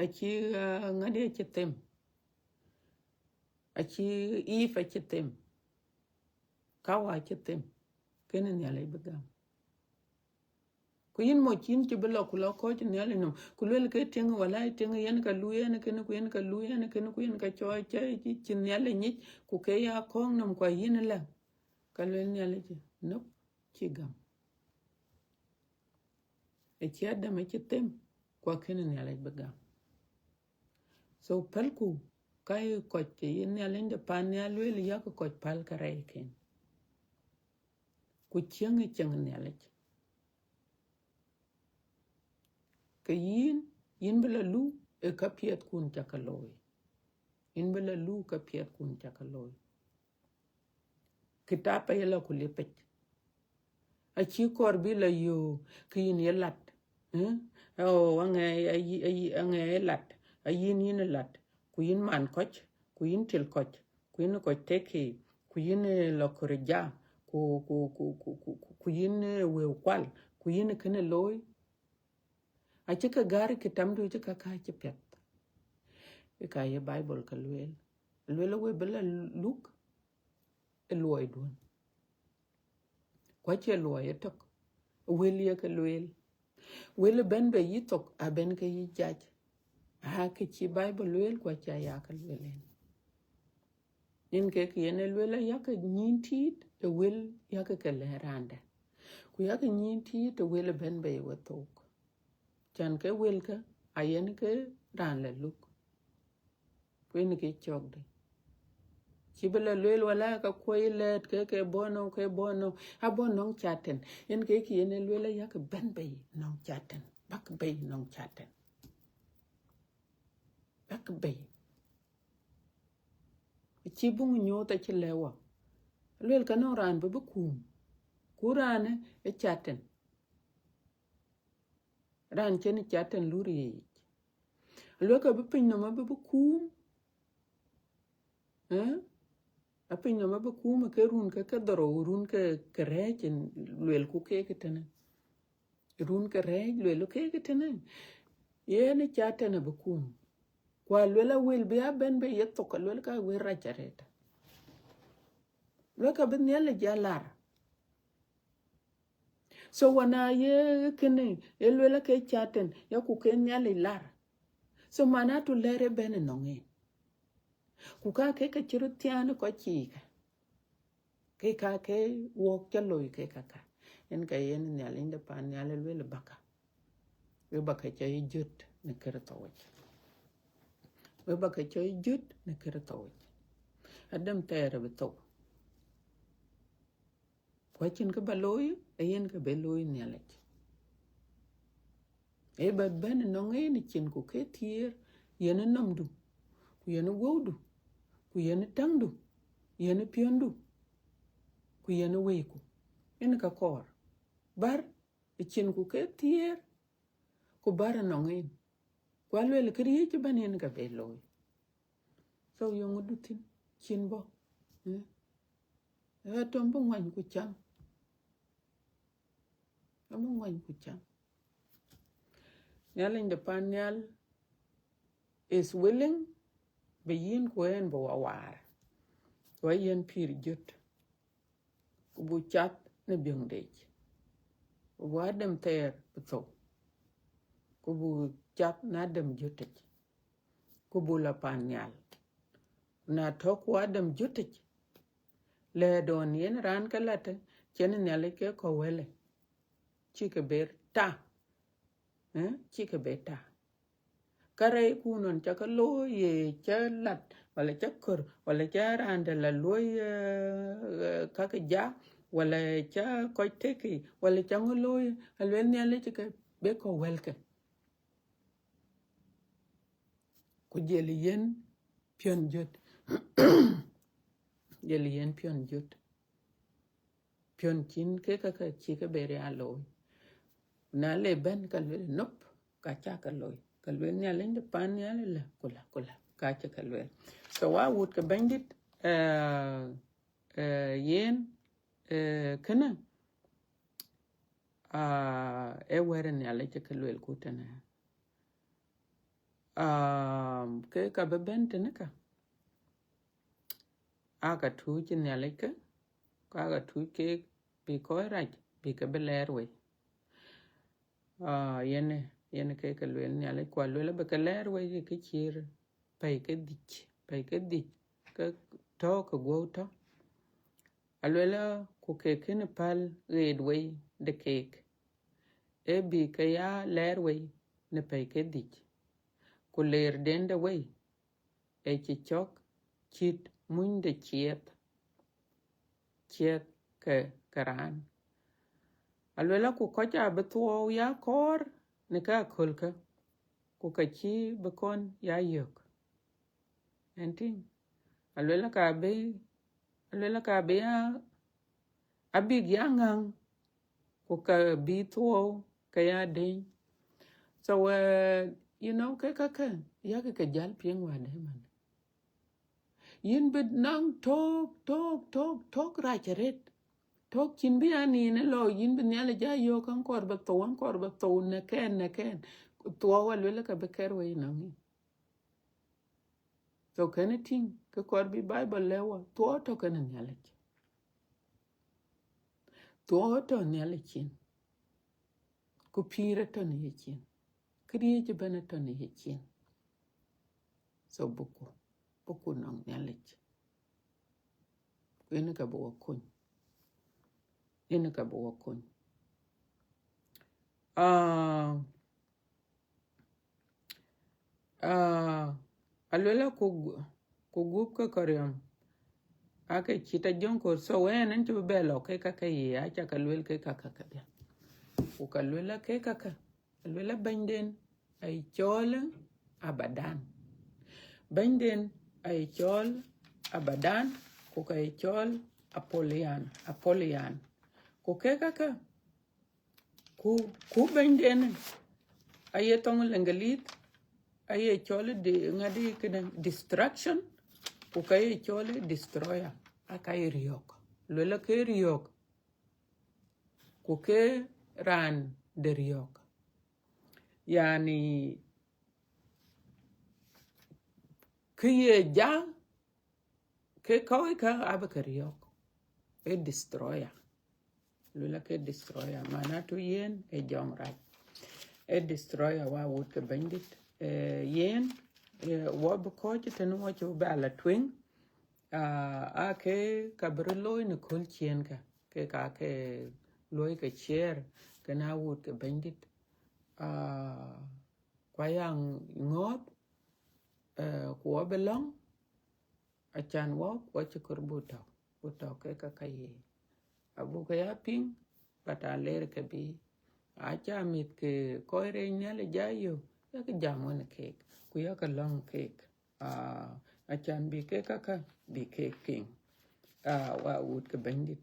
achi ngade chi tem achi ifa chi tem kawa chi tem ke ne ne la begam ko yin mo chin chi bela ku lo ko chi ne la no ku le ke ting wala ting yen ka lu yen ke no ko yen ka lu yen ke no ko yen ka cho cha chi ne la ni ku ke ya kong nam kwa yin la ka le ne la chi no chi gam e chi adam chi tem kwa ke ne la begam so palku kai ko chi yin ne la de pan ne lu le ya ko pal ka re ken ku chiang ne la ke yin bela lu e ka piet kun chakaloy yin bela lu ka piet kun chakaloy kitapa yela kulepet a chi kor bi la yo kin yelat o ange lat a yin lat ku yin man koch ku yin til koch ku yin ko teke ku yin lo korja ku yin we kwal ku yin kene loy a chi ka gari kitam du chi ka chi pet ka ye bible ka lwel we bela luk e loy don kwa che loy tok wel ye ka wel ben be yitok a ben ka yi jaj ha ke chi bible lwel kwa cha ya ka lwelen nin ke yene lwel ya ka nyintit e wel ya ka le randa ku ya ka nyintit e wel ben be watok chan ke wel ka ayen ke ran le luk kuin ke chok de chibela lwel wala ka koilet ke bono ha bono chaten yen ke ki yen lwel ya ke ben bay non chaten bak bay non chaten bak bay chibung nyota chilewa lwel ka no ran bu kum kurane e chaten ran chen chaten luri lwel ka bu pin no ma bu kum a pin no ma bu kum ke run ke doro run ke rechen lwel ku ke tene run ke rej lwel ke tene yene chaten bu kum kwa lwela wil be ben be yeto ka lwel ka we rachareta lwel ka ben yele jalar so wana ye kene lwela ke chaten ya ku ken yale lar so mana tu lere ben nonge ku ka ke chiru tiane ko chika ke ke wok chaloy ke ka en ka yen nyale inde pan nyale lwel baka we baka chay jut ne kertawach we baka chay jut ne kertawach adam tere beto kwa chin ka baloy yen ka beloy nyale e ba ben nonge ni chin ku ke tier yen namdu ku yen wodu ku yen tangdu yen piondu ku yen weiku en ka kor bar chin ku ke tier ku bar nonge kwa lwel kriye ci banen ka beloy so yongu dutin chin bo tombo ngwan ku cham tombo ngwan ku cham nyal in the panel is willing be yin ko en bo war ko yen pir jut ku bu chat ne byong de ku adam ter so ku bu chat na dem jutek ku bu la panel na to ku adam jutek le don yen ran kalate chen nyale ke ko wele chike ber ta chike beta kare kunon chaka lo ye chalat wala chakur wala charanda la lo kaka ja wala cha koy teki wala chango lo alwen nyale chike be ko welke ku jeli yen pion jot jeli yen pion jot pion chin ke kaka chike bere alo na le ben kalwe nop ka cha kaloi kalwe nyale inde pan nyale la kula ka cha kalwe so wa would ka bandit yen kana e were nyale cha kalwe kutana ke ka bebente naka aga tuji nyale ka aga tuji bi ko raj bi ka belerwe yene ke kalwe nyale kwa lwe be ka lerwe ke chir pai ke dich ka to ka go to alwela ku keke ne pal redway de cake e bi ka ya lerway ne pai ke dich ku ler dende way e chi chok chit mun de chiet ke karan alwela ku kocha betuo ya kor ne ka kolka ku ka chi bekon ya yok enting alwela ka be ya abig yangang ku ka bi tuo ka ya ding so you know ka ya ka jal pieng wa de man yin bit nang tok ra cheret tok chin bi ani ne lo yin bi nyale ja yo kan kor ba to ne ken tuo wa lwela ka be ker we nang so kan ting ka kor bi bible lewa tuo to kan nyale tuo to nyale chin ku pire to ne chin kriye je bana to ne chin so buku nang nyale ene ka bo kun alwela ku gup ka koryam ake chita jonko so wen en tu belo ke kaka ye acha kalwel ke kaka kada ku kalwela ke kaka alwela banden ay chol abadan banden ay chol abadan ku kay chol apolian ku ke kaka ku banden aye tong lengalit aye chol de ngadi kedan distraction ku kay chol destroyer akay riok lwela ke riok ku ke ran de riok yani kiye ja ke kawai ka abaka riok e destroyer lula ke destroyer mana to yen e jong raj e destroyer wa wood ke bandit yen wa ko tenu wa chu bala twing ake kabroloy ne kol chien ka ke loy ke cher kana wood ke bandit kwa yang ngot kwa belong achan wa chukur buto ke kakaye abu ka ya ping pata ler ke bi acha mit ke koire nyale jayo ya ke jamon cake ku ya ka long cake achan bi ke kaka bi ke ping wa wood ke bandit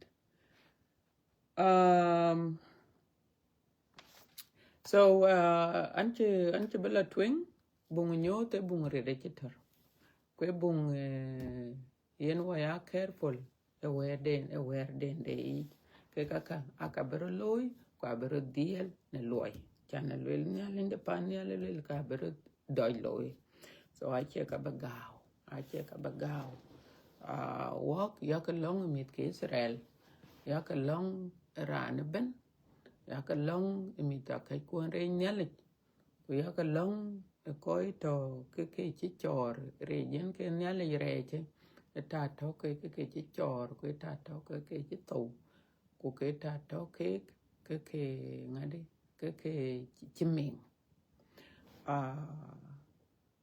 so anche bela twing bung nyote bung rede chitar kwe bung yen wa ya careful aware den de ke kaka akabero loy kwa bero diel ne loy chana lwel nya linde pan ya lwel ka bero doy loy so ache ka bagao walk yak long mit ke Israel yak long ran ben yak long mit ka kuon re nyalit ku yak long koi to ke chi chor re yen ke nyale reche ta to ke chi chor ku ta to ke chi to ku ke ta to ke ngadi ke chiming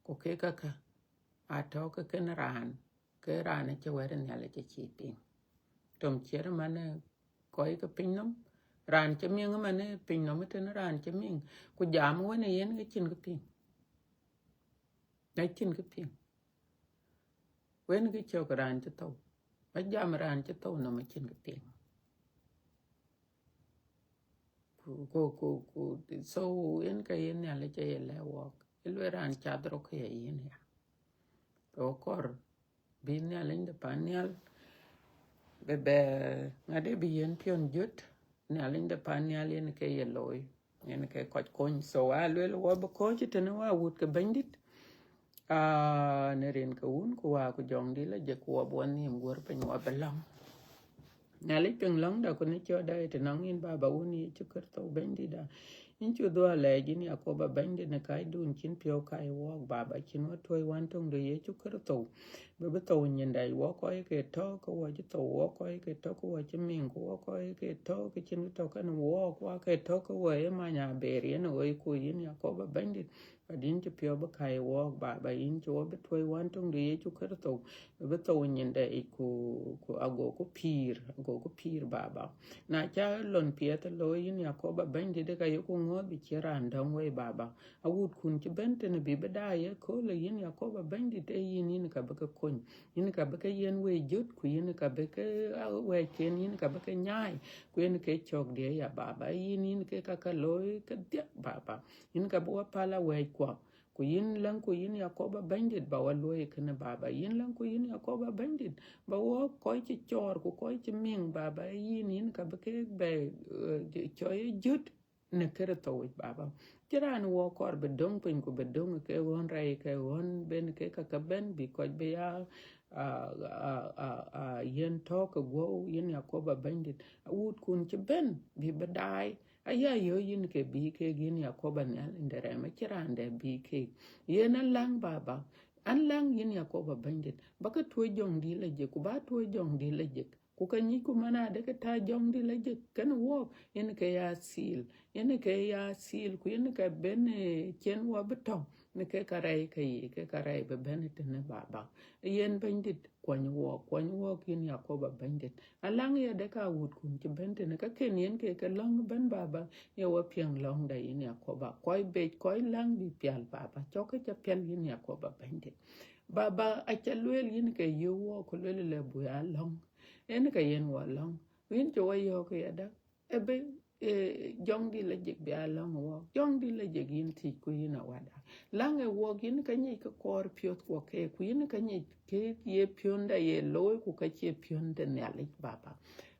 ku ke kaka ato ke ran ke ran che wer nyale che chi ping tom cher mane koi ke pinom ran che ming mane pinom ten ran che ming ku jam wona yen ke chin ke ping na chin ke ping wen ke chok ran che to ba jam ran che to no ma chin ke ping ku so yen ka yen nyale che le walk ilwe ran chadro ke yen ya to kor bin nyale inde panyal bebe ngade bi yen pion jut nyale inde panyal yen ke yeloy yen ke koch kon so alwe wo bo ko te no wa wut ke bandit ne ren ka un ku wa ku jong di la je ku wa bon nim gor pe no belang nyale peng long da ko ne cho da te nang in ba uni chukur to bendi da in chu do le gini akoba bendi ne kai dun chin pyo kai wo baba chin wa toy wan tong de ye chukur to be to nyin dai wo ko ke to ko wa ji to wo ko ke to ko wa chi ming ko ko ke to ke chin to kan wo ko ke to ko wa e ma nya beri ne wo ku yin akoba bendi adin chi pyo ba kai wo baba in chu be toy wan tong de ye chukur to be to nyin dai ku ago ko pir baba na cha lon pieta lo yin yakoba bendi de ka yoku ngod bi chiran dong we baba awut kun ci bente ne bi beda ye ko le yin yakoba bendi de yin ka baka kun yin ka baka yen we jot ku yin ka baka we ken yin ka baka nyai ku yin ke chok de ya baba yin ke ka lo ka de baba yin ka bo pala we kwa ku yin lan ku yin yakoba bandit ba wallo e kana baba yin lan ku yin yakoba bandit ba wo ko ci chor ku ko ci ming baba yin ka ba ke be choy jut ne kere to baba kiran wo kor be dong pin ku be dong ke won rai ke won ben ke ka ben bi ko be ya yen to ko go yin yakoba bandit wut kun ci ben bi bedai aya yo yin ke bi ke yin yakoba ne ndere ma kirande bi ke yen lang baba an lang yin yakoba bandit baka tuwe jong di la je ku ba tuwe jong di la je ku ka nyi ku mana de ka ta jong di la je kan wo yin ke ya sil ku yin ka ben chen wa beton ne ke karai kai ke karai be benete ne baba yen bandit kwanyo kin yakoba bandit alang ya de ka wut kun ti bente ne ka ken yen ke long ban baba ye wa piang long da yin yakoba koi be koi lang bi pial baba choke cha pial yin yakoba bandit baba a cha luel yin ke yo wo ko le bu ya long en ka yen wa long win jo yo ke ya da ebe jong di la jek bi along wo jong di la jek yin ti ku yin awada lang e wo yin ka nyi ka kor piot ko ke ku yin ka nyi ke ye pionda ye loy ku ka che pionda ne ale baba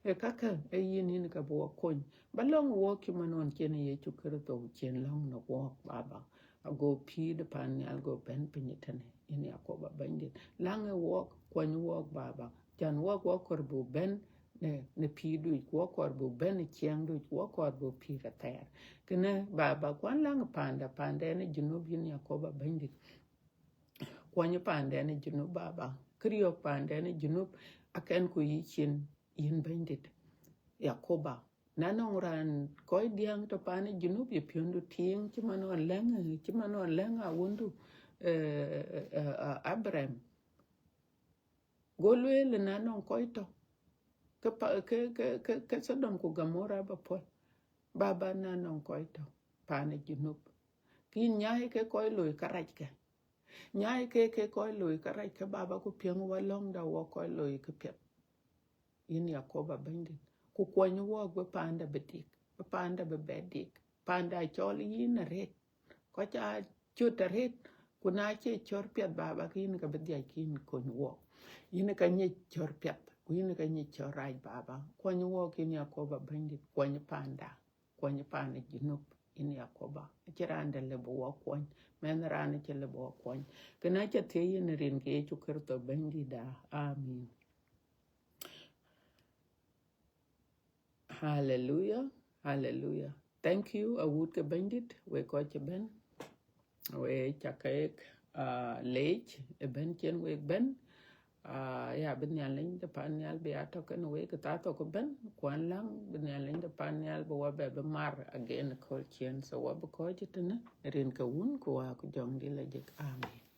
e kaka e yin ka bo kon balong wo ki manon chen ye chu kر to chen long no wo baba ago pi de pan ya go ben pinitane yin ya ko ba bandit lang e wo kon wo baba jan wo kor bu ben ne pi du ko kor bu ben chiang du ko kor bu pi ka ter kene baba kwan lang panda ne junub yin yakoba bandit kwan panda ne junub baba kriyo panda ne junub aken ku yichin yin bandit yakoba nanong ran koy diang to pane junub ye piondu ting chimano lenga wondu abraham golwe le nanong koy to ke Sodom ku Gamora ba pol baba na non koy to pane junub kin nyai ke koy loy karaj ke nyai ke koy loy karaj ke baba ku pieng walong da wo koy loy ke pet yin yakoba bandit ku kwany wo be panda bedik be panda be bedik panda chol yin ret ko cha chut ret ku na che chor pet baba kin ka bedia kin kon wo yin ka nye chor pet yin ka nyi chorai baba kwany wo kin yakoba bandit kwany panda junub in yakoba chiranda le bo kwany men rana che le bo kwany kana cha te yin rin ke chu kerto bandida amen hallelujah thank you awut ke bandit we ko che ben we chakek lech e ben chen we ben ya bên nhà lính de pan yal be ato kan we ka to ko ben kwan lang bên nhà lính de pan yal bo wa be mar again ko chien so wa ko jitna rin ka un ko wa ko jong di la jek amen